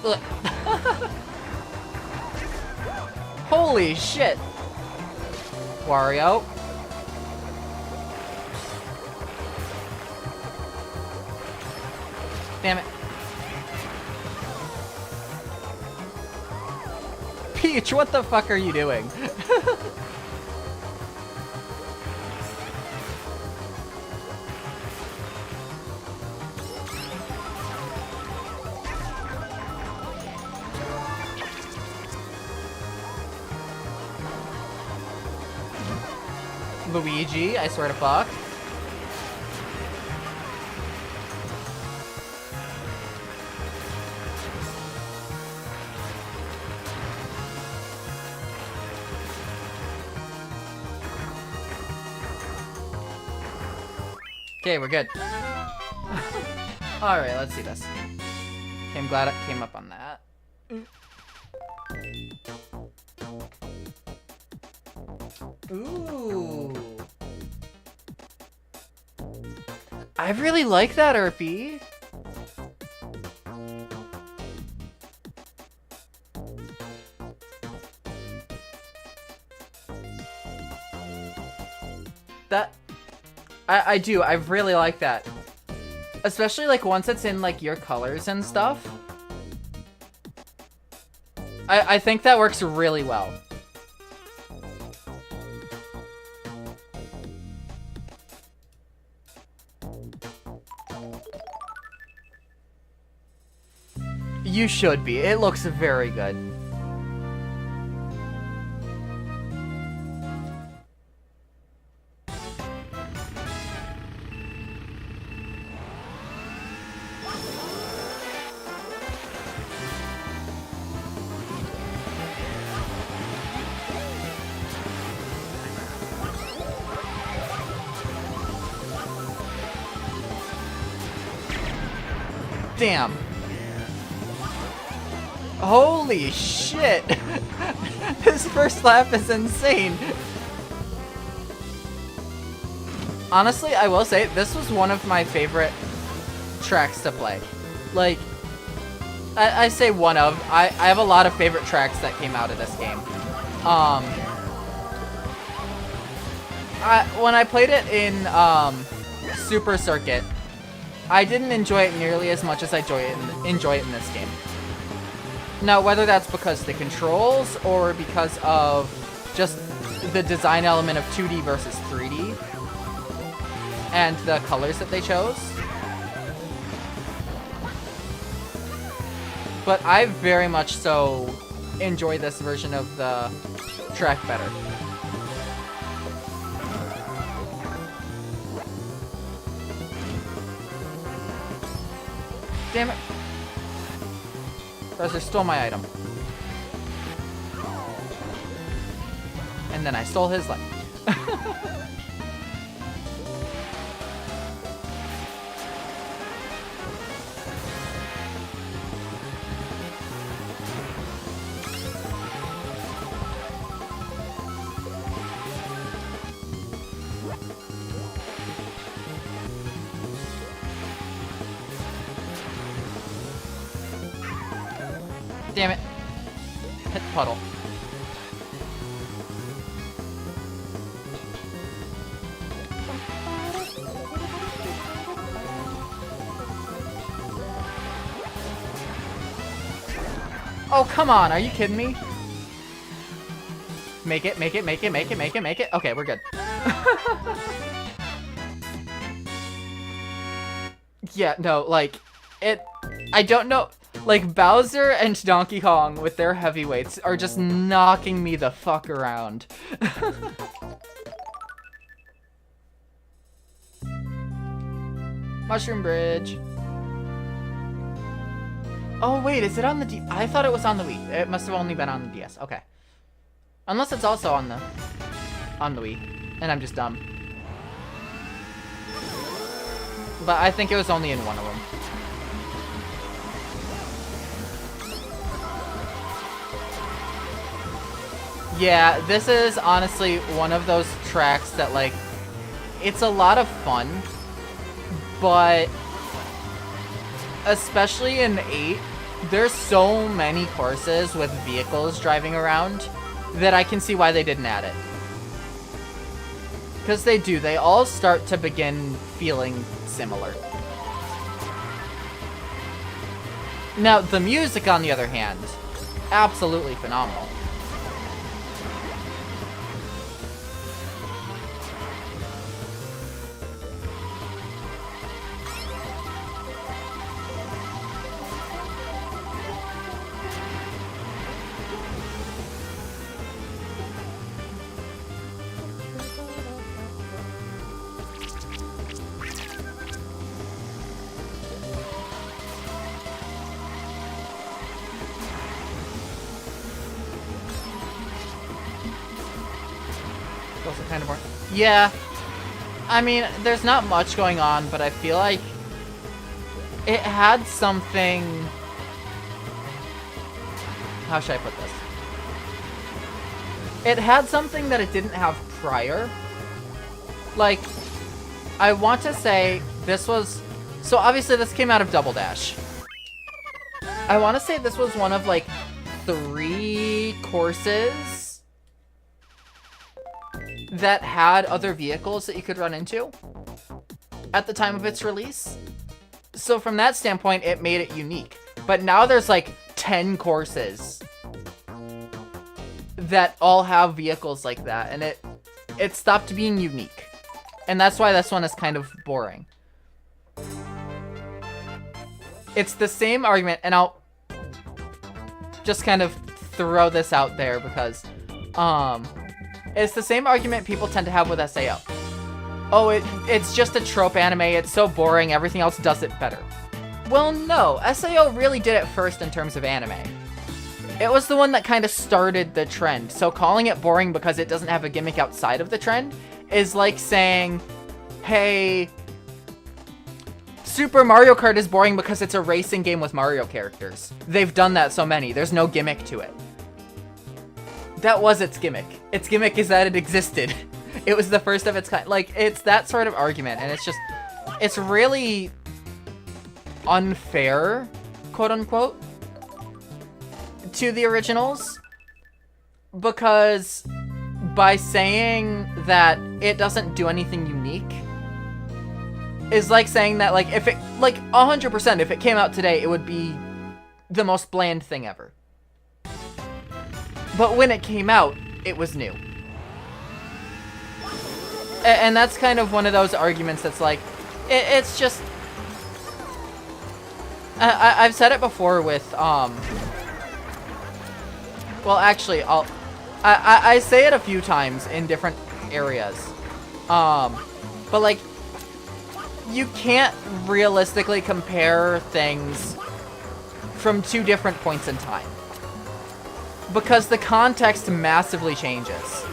Ugh. Holy shit! Wario. Damn it. Peach, what the fuck are you doing? Luigi, I swear to fuck. Okay, we're good. Alright, let's see this. Okay, I'm glad it came up on that. Ooh. I really like that, Irpy. That... I do. I really like that. Especially, like, once it's in, like, your colors and stuff. I think that works really well. You should be. It looks very good. Damn. Holy shit! This first lap is insane! Honestly, I will say, this was one of my favorite tracks to play. Like, I say one of, I have a lot of favorite tracks that came out of this game. When I played it in Super Circuit, I didn't enjoy it nearly as much as I enjoy it in this game. Now, whether that's because the controls or because of just the design element of 2D versus 3D and the colors that they chose. But I very much so enjoy this version of the track better. Damn it. Bowser stole my item. And then I stole his life. Damn it. Hit the puddle. Oh, come on. Are you kidding me? Make it, make it, make it, make it, make it, make it. Okay, we're good. Yeah, no, like, I don't know. Like, Bowser and Donkey Kong with their heavyweights are just knocking me the fuck around. Mushroom Bridge. Oh, wait, is it on the I thought it was on the Wii. It must have only been on the DS. Okay. Unless it's also on the Wii, and I'm just dumb. But I think it was only in one of them. Yeah, this is honestly one of those tracks that, like, it's a lot of fun, but especially in 8, there's so many courses with vehicles driving around that I can see why they didn't add it. Because they do. They all start to begin feeling similar. Now, the music, on the other hand, absolutely phenomenal. Also kind of boring. Yeah. I mean, there's not much going on, but I feel like it had something... How should I put this? It had something that it didn't have prior. Like, I want to say this was... So obviously this came out of Double Dash. I want to say this was one of, like, 3 courses that had other vehicles that you could run into at the time of its release. So from that standpoint, it made it unique. But now there's like 10 courses that all have vehicles like that, and it stopped being unique. And that's why this one is kind of boring. It's the same argument, and I'll just kind of throw this out there because it's the same argument people tend to have with SAO. Oh, it's just a trope anime, it's so boring, everything else does it better. Well, no, SAO really did it first in terms of anime. It was the one that kind of started the trend, so calling it boring because it doesn't have a gimmick outside of the trend is like saying, hey, Super Mario Kart is boring because it's a racing game with Mario characters. They've done that so many, there's no gimmick to it. That was its gimmick. Its gimmick is that it existed. It was the first of its kind. Like, it's that sort of argument, and it's just, it's really unfair, quote unquote, to the originals, because by saying that it doesn't do anything unique is like saying that, like, if it, like, 100%, if it came out today, it would be the most bland thing ever. But when it came out, it was new. And that's kind of one of those arguments that's like, it's just... I've said it before with, well, actually, I say it a few times in different areas. But, like, you can't realistically compare things from 2 different points in time, because the context massively changes.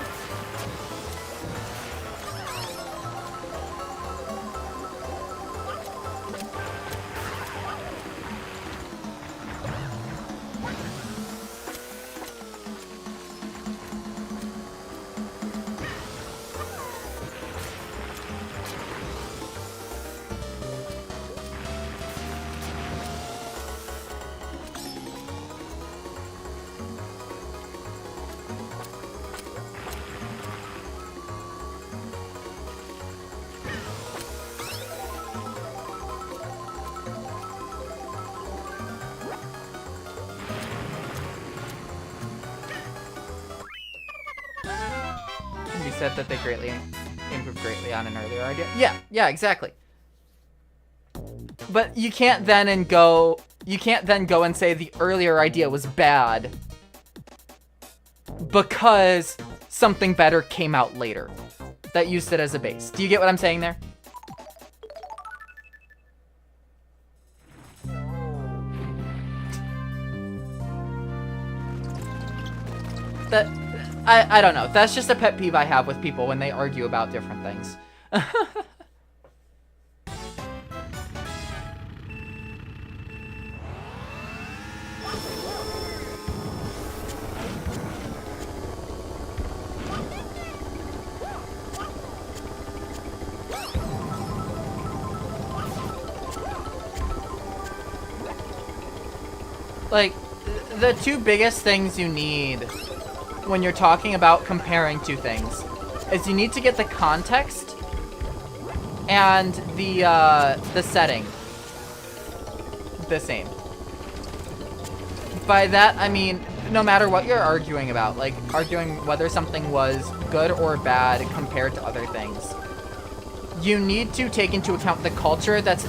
Said that they improved greatly on an earlier idea. Yeah, exactly. But you can't then go and say the earlier idea was bad because something better came out later that used it as a base. Do you get what I'm saying there? that I don't know. That's just a pet peeve I have with people when they argue about different things. Like, the two biggest things you need when you're talking about comparing two things is you need to get the context and the setting the same. By that, I mean, no matter what you're arguing about, like arguing whether something was good or bad compared to other things, you need to take into account the culture that's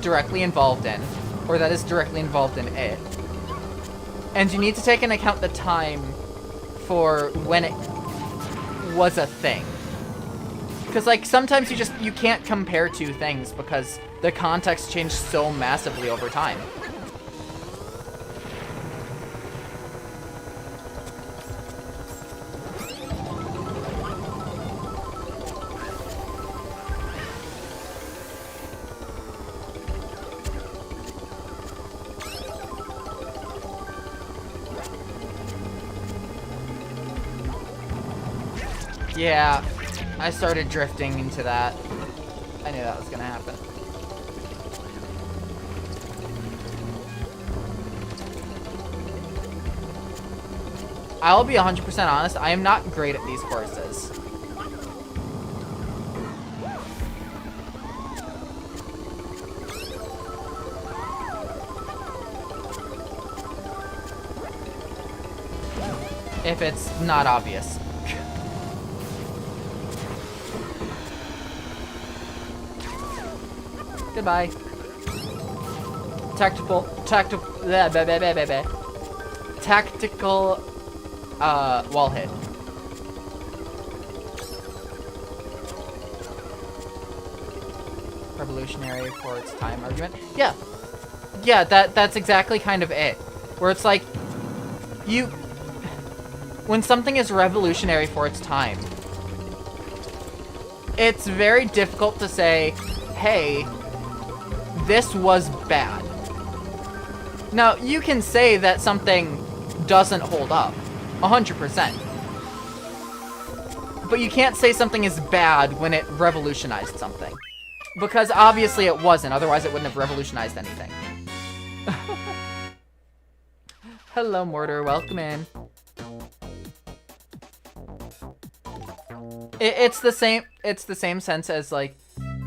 directly involved in, or that is directly involved in it. And you need to take into account the time for when it was a thing. Because, like, sometimes you can't compare two things because the context changed so massively over time. Yeah, I started drifting into that. I knew that was gonna happen. I'll be 100% honest, I am not great at these courses. If it's not obvious. Goodbye. Tactical, wall hit. Revolutionary for its time argument. Yeah. Yeah, that's exactly kind of it. Where it's like, when something is revolutionary for its time, it's very difficult to say, hey, this was bad. Now, you can say that something doesn't hold up, 100%. But you can't say something is bad when it revolutionized something. Because obviously it wasn't, otherwise it wouldn't have revolutionized anything. Hello, Mortar, welcome in. It's the same sense as, like,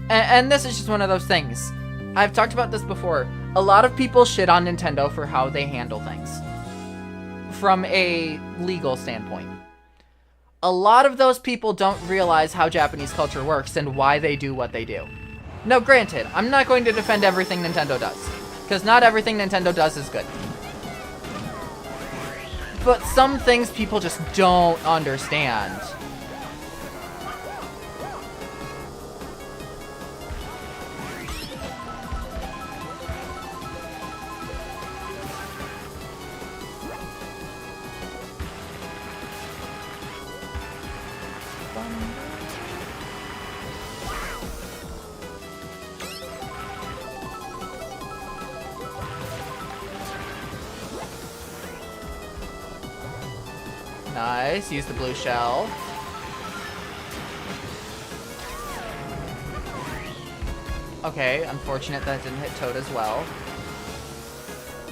and this is just one of those things. I've talked about this before. A lot of people shit on Nintendo for how they handle things from a legal standpoint. A lot of those people don't realize how Japanese culture works and why they do what they do. Now, granted, I'm not going to defend everything Nintendo does, because not everything Nintendo does is good. But some things people just don't understand. Nice, use the blue shell. Okay, unfortunate that it didn't hit Toad as well.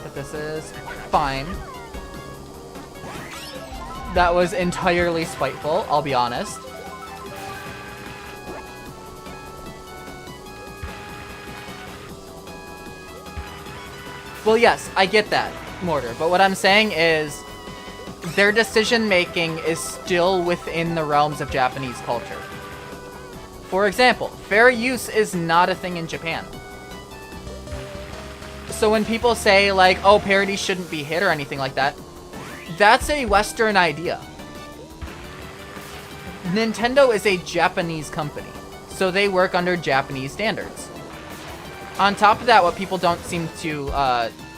But this is fine. That was entirely spiteful, I'll be honest. Well, yes, I get that, Mortar, but what I'm saying is their decision-making is still within the realms of Japanese culture. For example, fair use is not a thing in Japan. So when people say, like, oh, parodies shouldn't be hit or anything like that, that's a Western idea. Nintendo is a Japanese company, so they work under Japanese standards. On top of that, what people don't seem to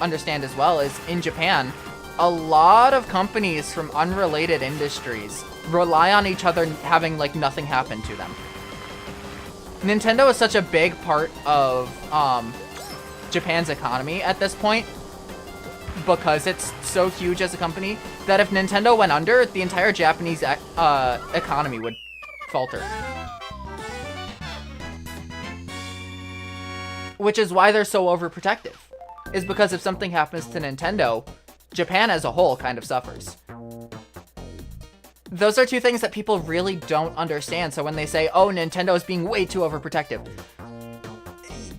understand as well is, in Japan, a lot of companies from unrelated industries rely on each other having, like, nothing happen to them. Nintendo is such a big part of Japan's economy at this point, because it's so huge as a company, that if Nintendo went under, the entire Japanese economy would falter. Which is why they're so overprotective. Is because if something happens to Nintendo, Japan as a whole kind of suffers. Those are two things that people really don't understand, so when they say, oh, Nintendo is being way too overprotective.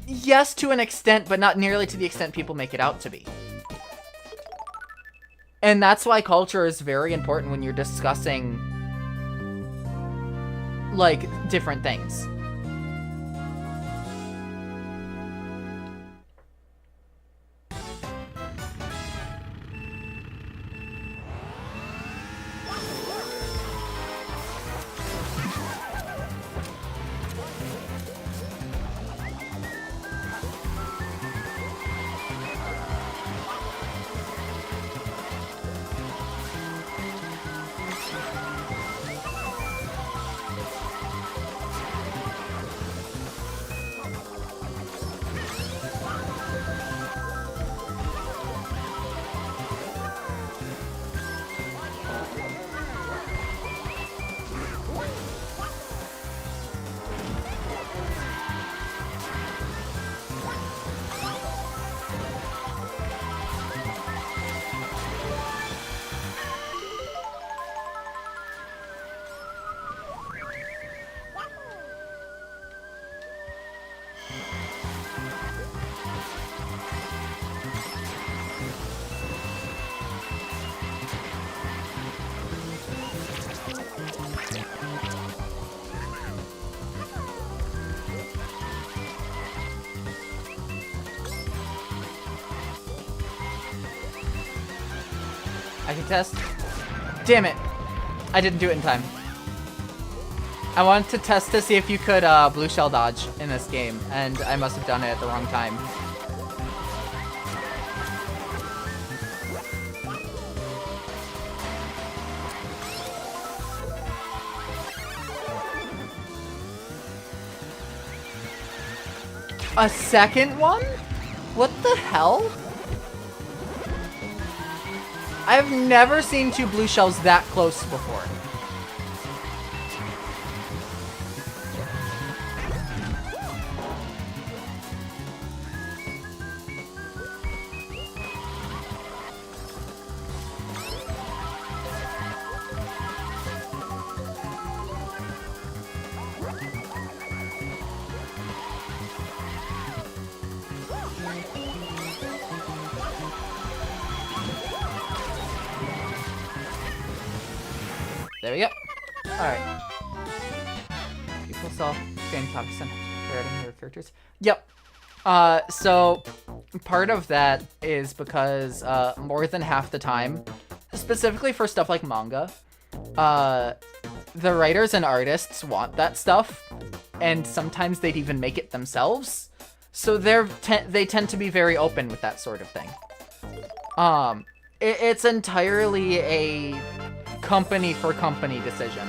Yes, to an extent, but not nearly to the extent people make it out to be. And that's why culture is very important when you're discussing, like, different things. I can test. Damn it. I didn't do it in time. I wanted to test to see if you could blue shell dodge in this game, and I must have done it at the wrong time. A second one? What the hell? I've never seen two blue shells that close before. There we go. Alright. People saw fan topics and regarding their characters. Yep. So part of that is because more than half the time, specifically for stuff like manga, the writers and artists want that stuff, and sometimes they'd even make it themselves. So they tend to be very open with that sort of thing. It's entirely a company for company decision.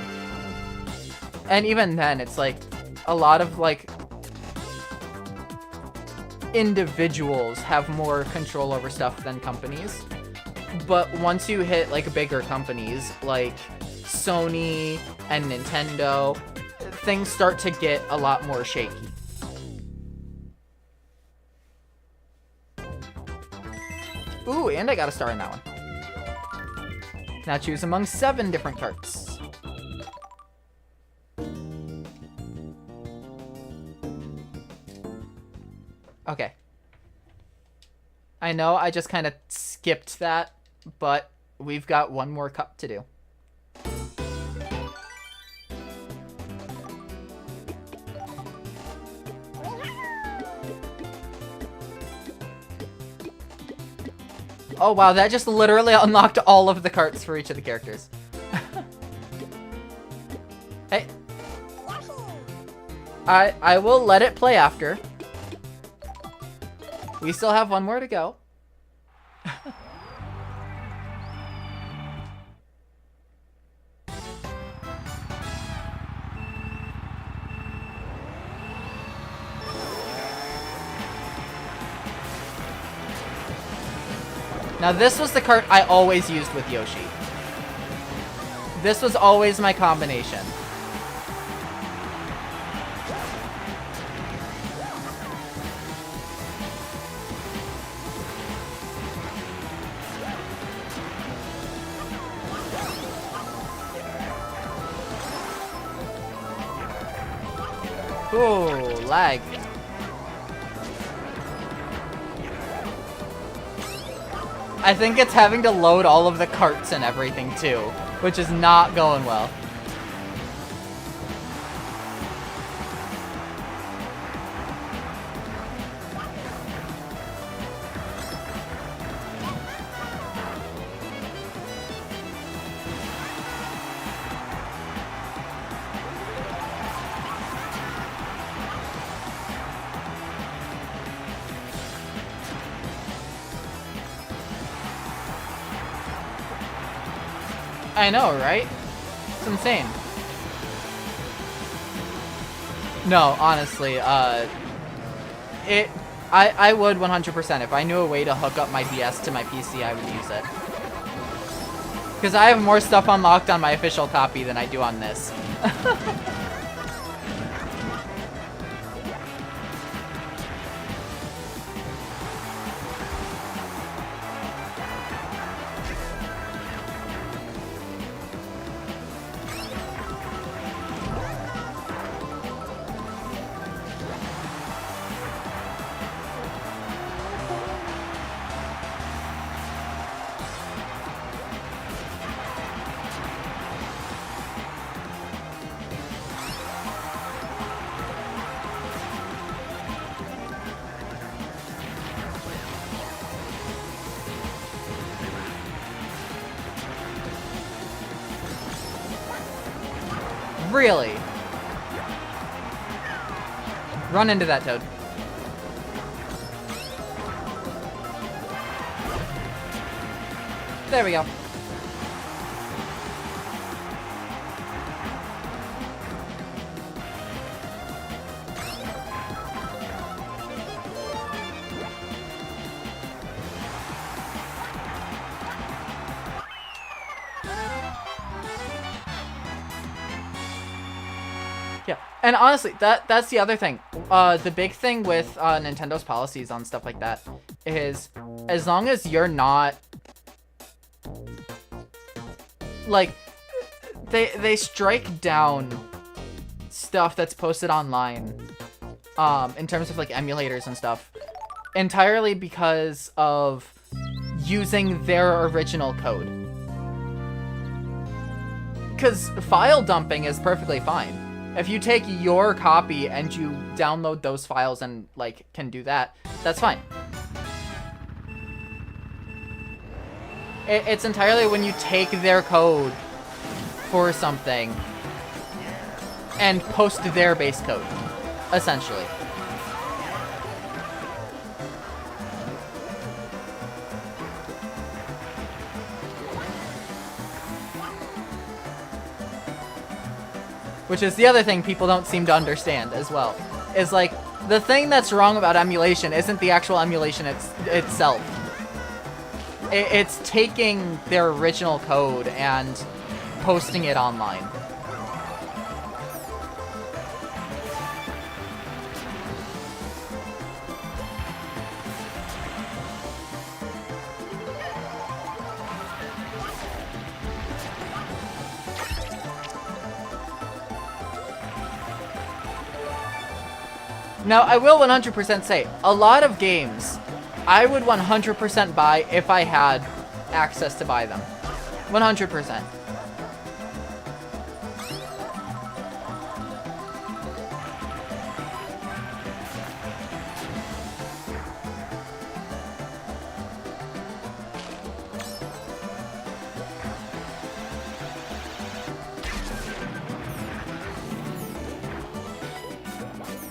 And even then, it's like a lot of like individuals have more control over stuff than companies. But once you hit like bigger companies like Sony and Nintendo, things start to get a lot more shaky. Ooh, and I got a star in that one. Now choose among 7 different carts. Okay. I know I just kind of skipped that, but we've got one more cup to do. Oh wow, that just literally unlocked all of the carts for each of the characters. Hey. I will let it play after. We still have one more to go. Now this was the cart I always used with Yoshi. This was always my combination. Ooh, lag. I think it's having to load all of the carts and everything too, which is not going well. I know, right? It's insane. No, honestly, I would 100%. If I knew a way to hook up my DS to my PC, I would use it. Because I have more stuff unlocked on my official copy than I do on this. Really? Run into that toad. There we go. Yeah, and honestly, that's the other thing. The big thing with Nintendo's policies on stuff like that is, as long as you're not, like, they strike down stuff that's posted online, in terms of like emulators and stuff, entirely because of using their original code. Because file dumping is perfectly fine. If you take your copy and you download those files and, like, can do that, that's fine. It's entirely when you take their code for something and post their base code, essentially. Which is the other thing people don't seem to understand as well. Is like, the thing that's wrong about emulation isn't the actual emulation itself. It's taking their original code and posting it online. Now, I will 100% say, a lot of games I would 100% buy if I had access to buy them. 100%.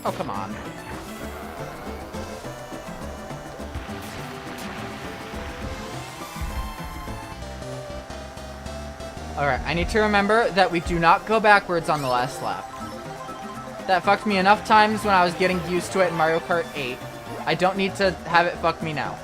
Oh, come on. Alright, I need to remember that we do not go backwards on the last lap. That fucked me enough times when I was getting used to it in Mario Kart 8. I don't need to have it fuck me now.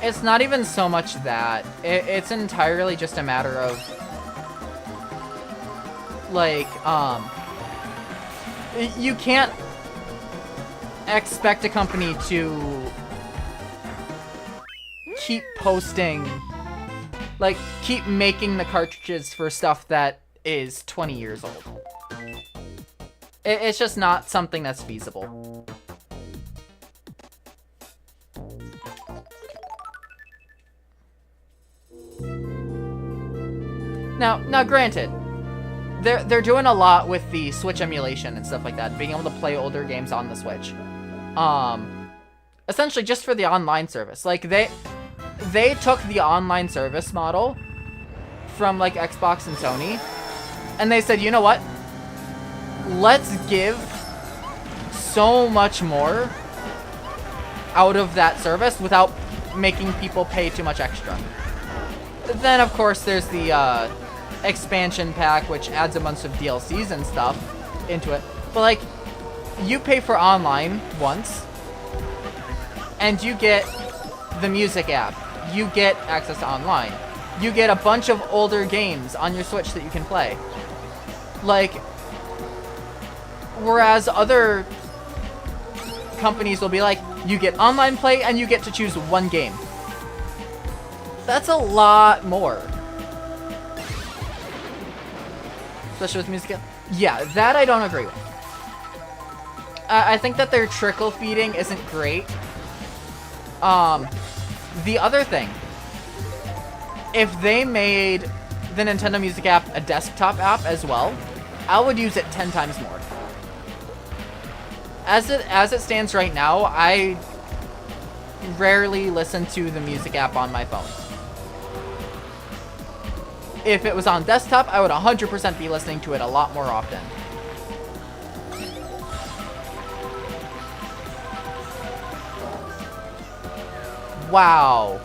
It's not even so much that. It's entirely just a matter of, like, you can't expect a company to keep posting, like, keep making the cartridges for stuff that is 20 years old. It's just not something that's feasible. Now, granted, they're doing a lot with the Switch emulation and stuff like that, being able to play older games on the Switch. Essentially just for the online service. Like, they took the online service model from, like, Xbox and Sony, and they said, you know what? Let's give so much more out of that service without making people pay too much extra. Then, of course, there's the expansion pack, which adds a bunch of DLCs and stuff into it. But, like, you pay for online once, and you get the music app. You get access to online. You get a bunch of older games on your Switch that you can play. Like, whereas other companies will be like, you get online play and you get to choose one game. That's a lot more. Especially with music. Yeah, that I don't agree with. I think that their trickle feeding isn't great. The other thing, if they made the Nintendo Music app a desktop app as well, I would use it 10 times more. As it stands right now, I rarely listen to the music app on my phone. If it was on desktop, I would 100% be listening to it a lot more often. Wow.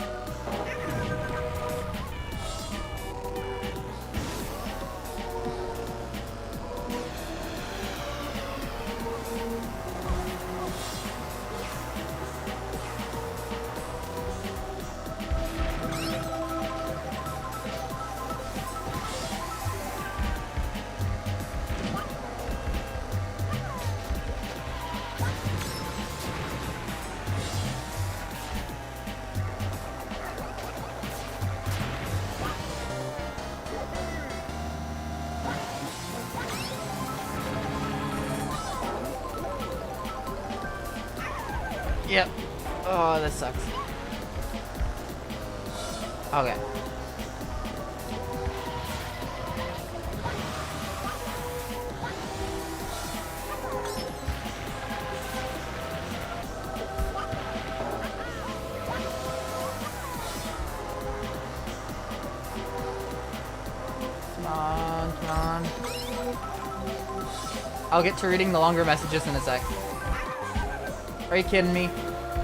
Yep. Oh, this sucks. Okay. Come on, come on. I'll get to reading the longer messages in a sec. Are you kidding me?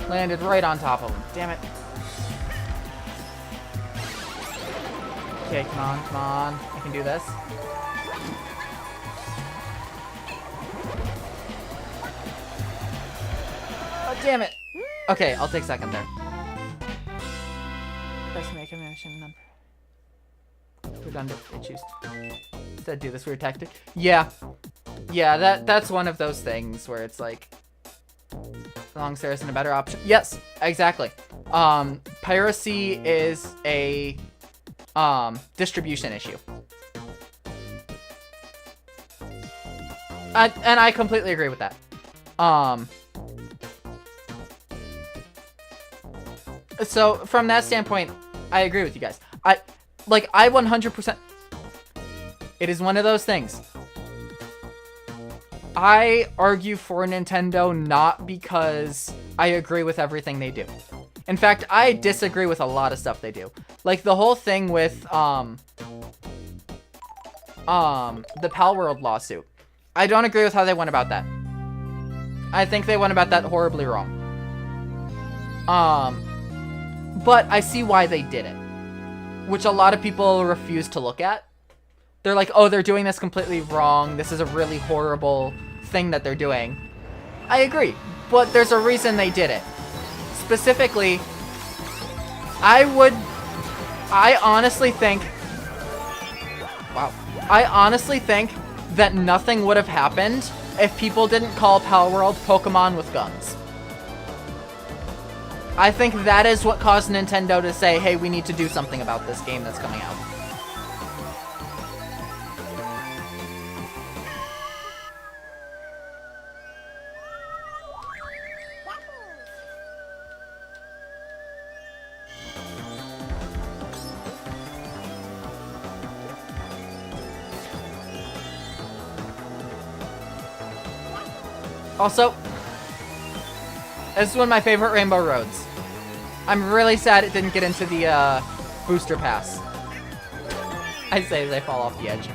Landed right on top of him. Damn it. Okay, come on, come on. I can do this. Oh, damn it. Okay, I'll take second there. Press make a mission number. Redundant. Issues. Instead, do this weird tactic. Yeah. Yeah, that's one of those things where it's like, as long as there isn't a better option. Yes, exactly. Piracy is a distribution issue. And I completely agree with that. So from that standpoint, I agree with you guys. I 100%. It is one of those things. I argue for Nintendo not because I agree with everything they do. In fact, I disagree with a lot of stuff they do. Like the whole thing with the Palworld lawsuit. I don't agree with how they went about that. I think they went about that horribly wrong. But I see why they did it, which a lot of people refuse to look at. They're like, oh, they're doing this completely wrong. This is a really horrible thing that they're doing. I agree, but there's a reason they did it. Specifically, I honestly think, wow, I honestly think that nothing would have happened if people didn't call Palworld Pokemon with guns. I think that is what caused Nintendo to say, hey, we need to do something about this game that's coming out. Also, this is one of my favorite Rainbow Roads. I'm really sad it didn't get into the booster pass. I say as I fall off the edge.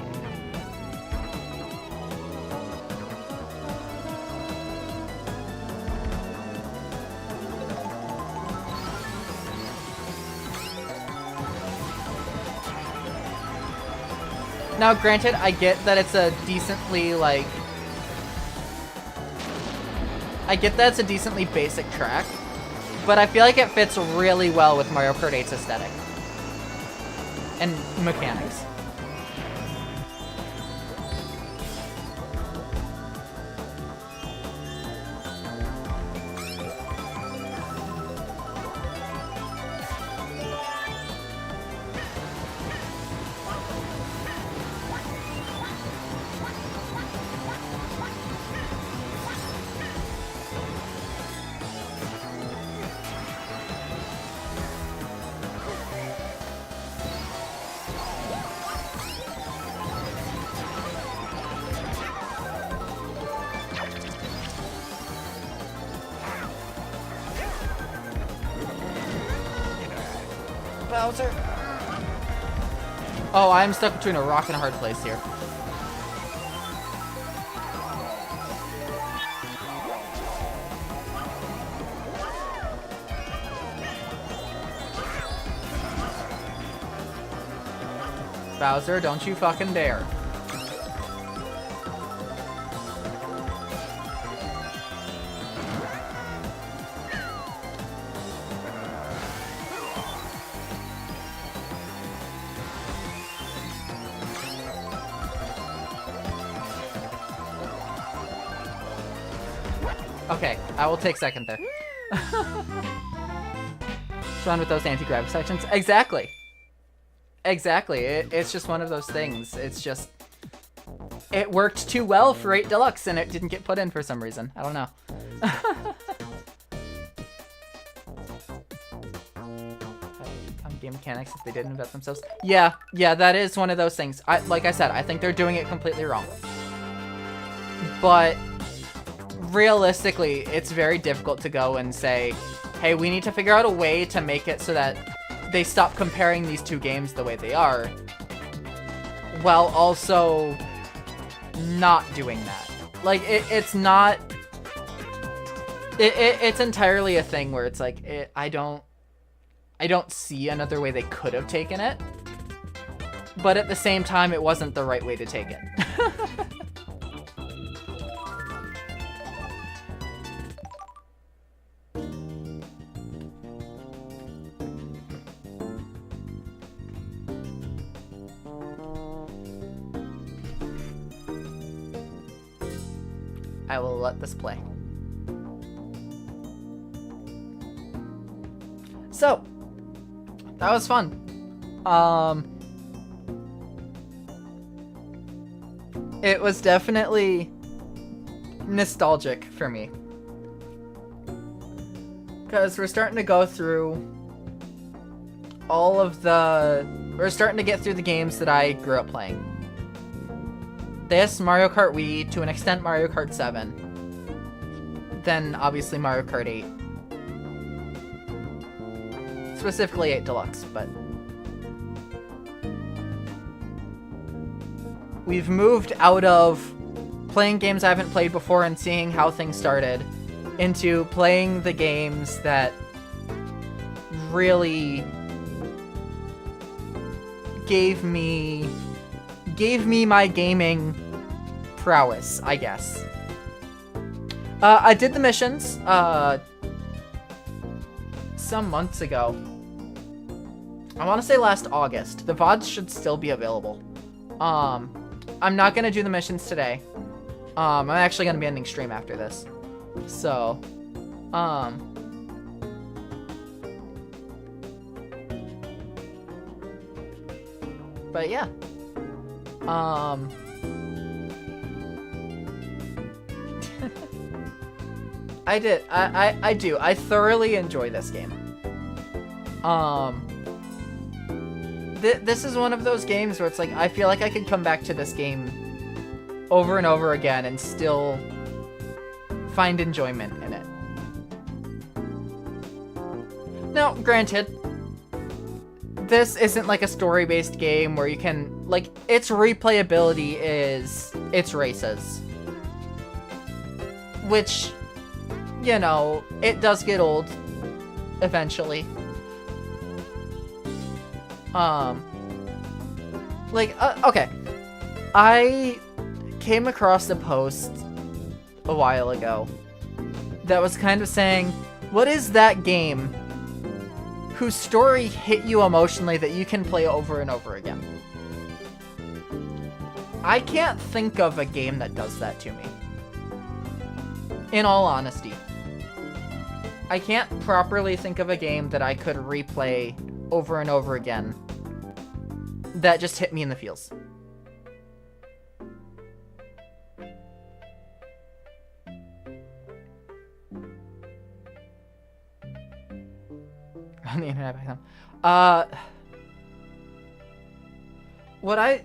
Now, granted, I get that it's a decently, like... I get that it's a decently basic track, but I feel like it fits really well with Mario Kart 8's aesthetic and mechanics. Bowser. Oh, I'm stuck between a rock and a hard place here. Bowser, don't you fucking dare. Okay, I will take second there. What's wrong with those anti-grav sections? Exactly. Exactly. It's just one of those things. It's just... It worked too well for 8 Deluxe and it didn't get put in for some reason. I don't know. Game mechanics if they didn't invent themselves. Yeah, that is one of those things. Like I said, I think they're doing it completely wrong. But... realistically, it's very difficult to go and say, hey, we need to figure out a way to make it so that they stop comparing these two games the way they are, while also not doing that. Like, it's not... It's entirely a thing where it's like, I don't see another way they could have taken it, but at the same time, it wasn't the right way to take it. I will let this play. So, that was fun. It was definitely nostalgic for me. Because we're starting to go through all of the... We're starting to get through the games that I grew up playing. This, Mario Kart Wii, to an extent Mario Kart 7. Then, obviously, Mario Kart 8. Specifically 8 Deluxe, but... We've moved out of playing games I haven't played before and seeing how things started, into playing the games that really gave me my gaming prowess, I guess. I did the missions some months ago, I want to say last August. The VODs should still be available. I'm not gonna do the missions today. I'm actually gonna be ending stream after this. So, but yeah. I did. I do. I thoroughly enjoy this game. This is one of those games where it's like, I feel like I could come back to this game over and over again and still find enjoyment in it. Now, granted, this isn't like a story-based game where you can, like, its replayability is its races. Which, you know, it does get old eventually. Okay. I came across a post a while ago that was kind of saying, what is that game whose story hit you emotionally that you can play over and over again? I can't think of a game that does that to me. In all honesty. I can't properly think of a game that I could replay over and over again that just hit me in the feels. On the internet back then. What I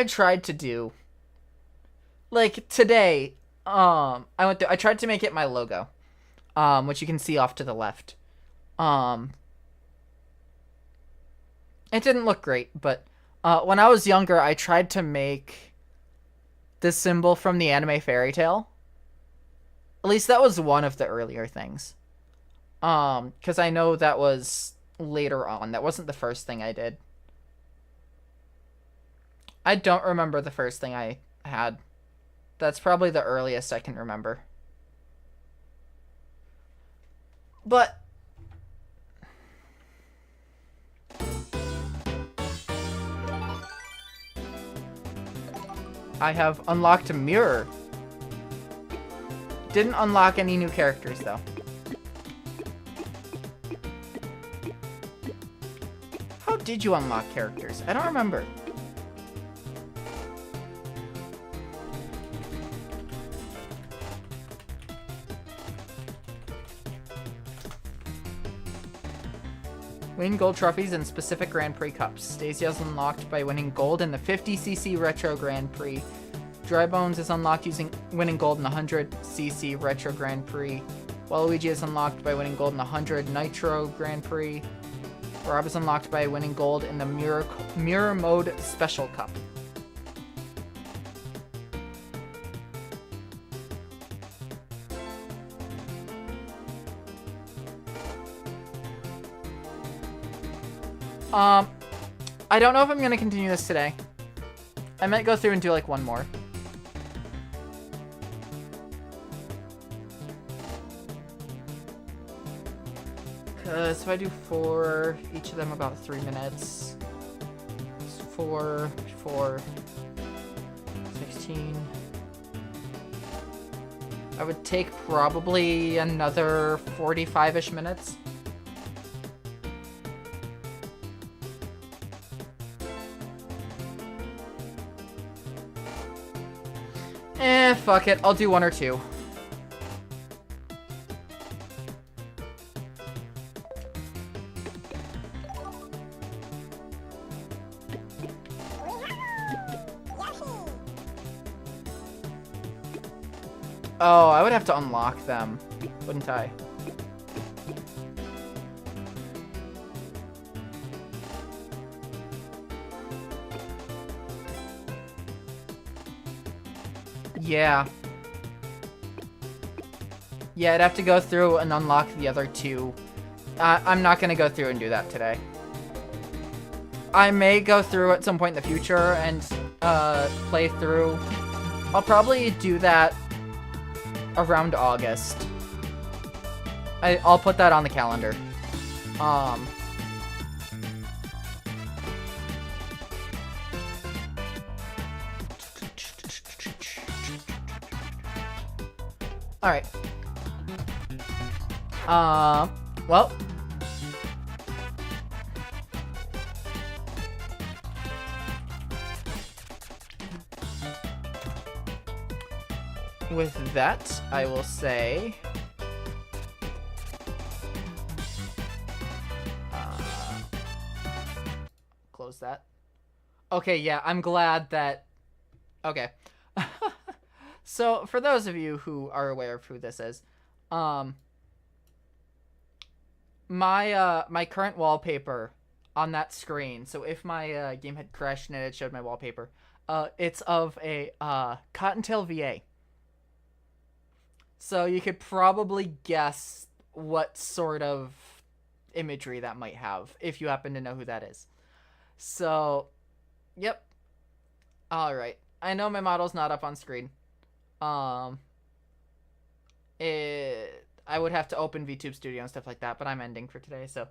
tried to do, like today, I tried to make it my logo, which you can see off to the left. It didn't look great, but when I was younger, I tried to make this symbol from the anime Fairy Tail. At least that was one of the earlier things. Because I know that was later on. That wasn't the first thing I did. I don't remember the first thing I had. That's probably the earliest I can remember. But I have unlocked a mirror. Didn't unlock any new characters, though. How did you unlock characters? I don't remember. Win gold trophies in specific Grand Prix cups. Stacia is unlocked by winning gold in the 50cc Retro Grand Prix. Dry Bones is unlocked winning gold in the 100cc Retro Grand Prix. Waluigi is unlocked by winning gold in the 100 Nitro Grand Prix. Rob is unlocked by winning gold in the Mirror Mode Special Cup. I don't know if I'm going to continue this today. I might go through and do like one more. Because if I do 4, each of them about 3 minutes. 4, 16. I would take probably another 45-ish minutes. Fuck it. I'll do 1 or 2. Oh, I would have to unlock them, wouldn't I? Yeah. Yeah, I'd have to go through and unlock the other 2. I'm not gonna go through and do that today. I may go through at some point in the future and play through. I'll probably do that around August. I'll put that on the calendar. Um, all right. Well, with that, I will say, close that. Okay, yeah, I'm glad that, okay. So, for those of you who are aware of who this is, my current wallpaper on that screen, so if my game had crashed and it showed my wallpaper, it's of a Cottontail VA. So you could probably guess what sort of imagery that might have if you happen to know who that is. So, yep. All right. I know my model's not up on screen. I would have to open VTube Studio and stuff like that, but I'm ending for today. So,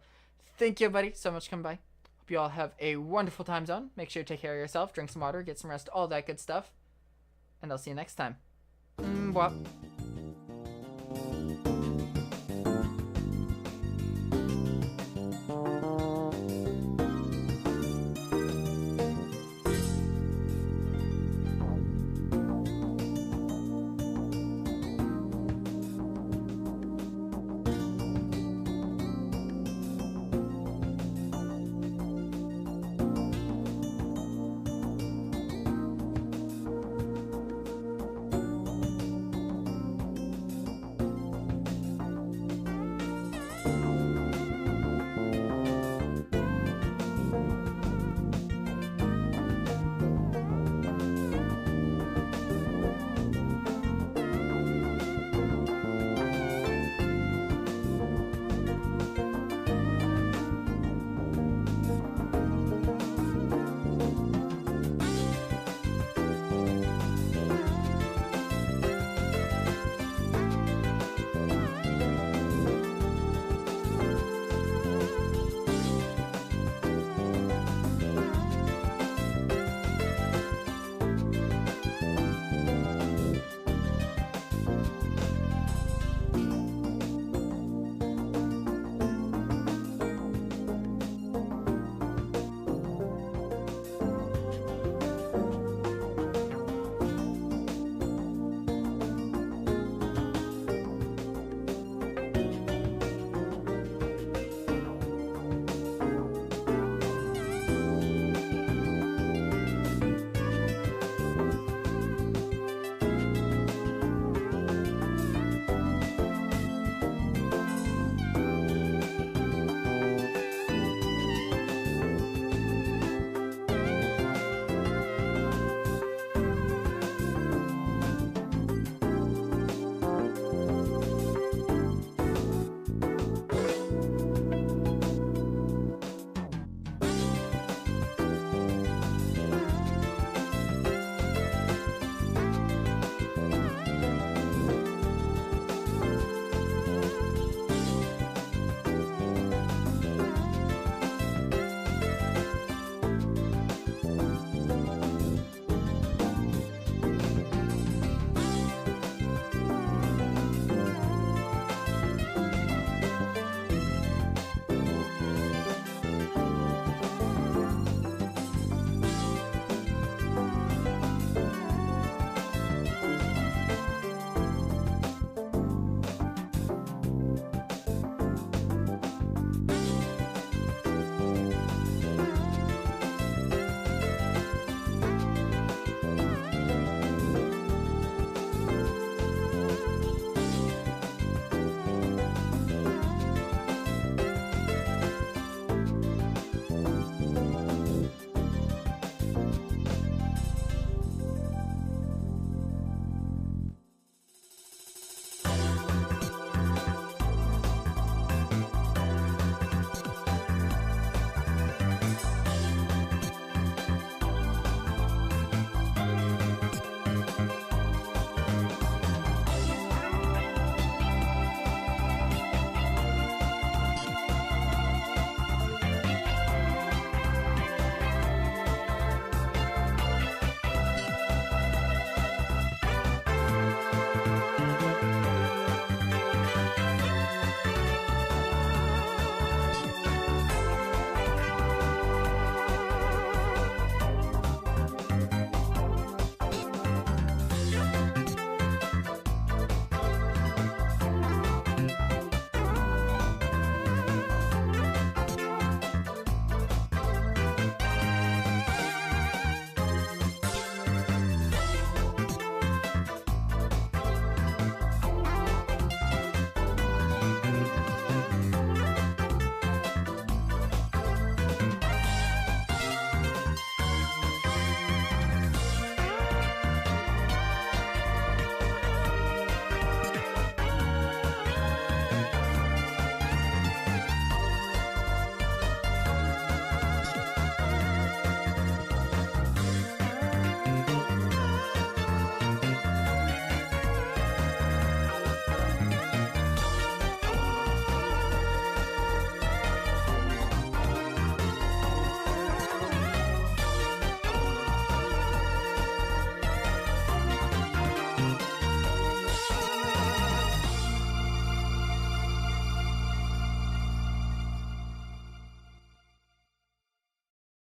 thank you, everybody, so much for coming by. Hope you all have a wonderful time zone. Make sure you take care of yourself, drink some water, get some rest, all that good stuff. And I'll see you next time. Bye.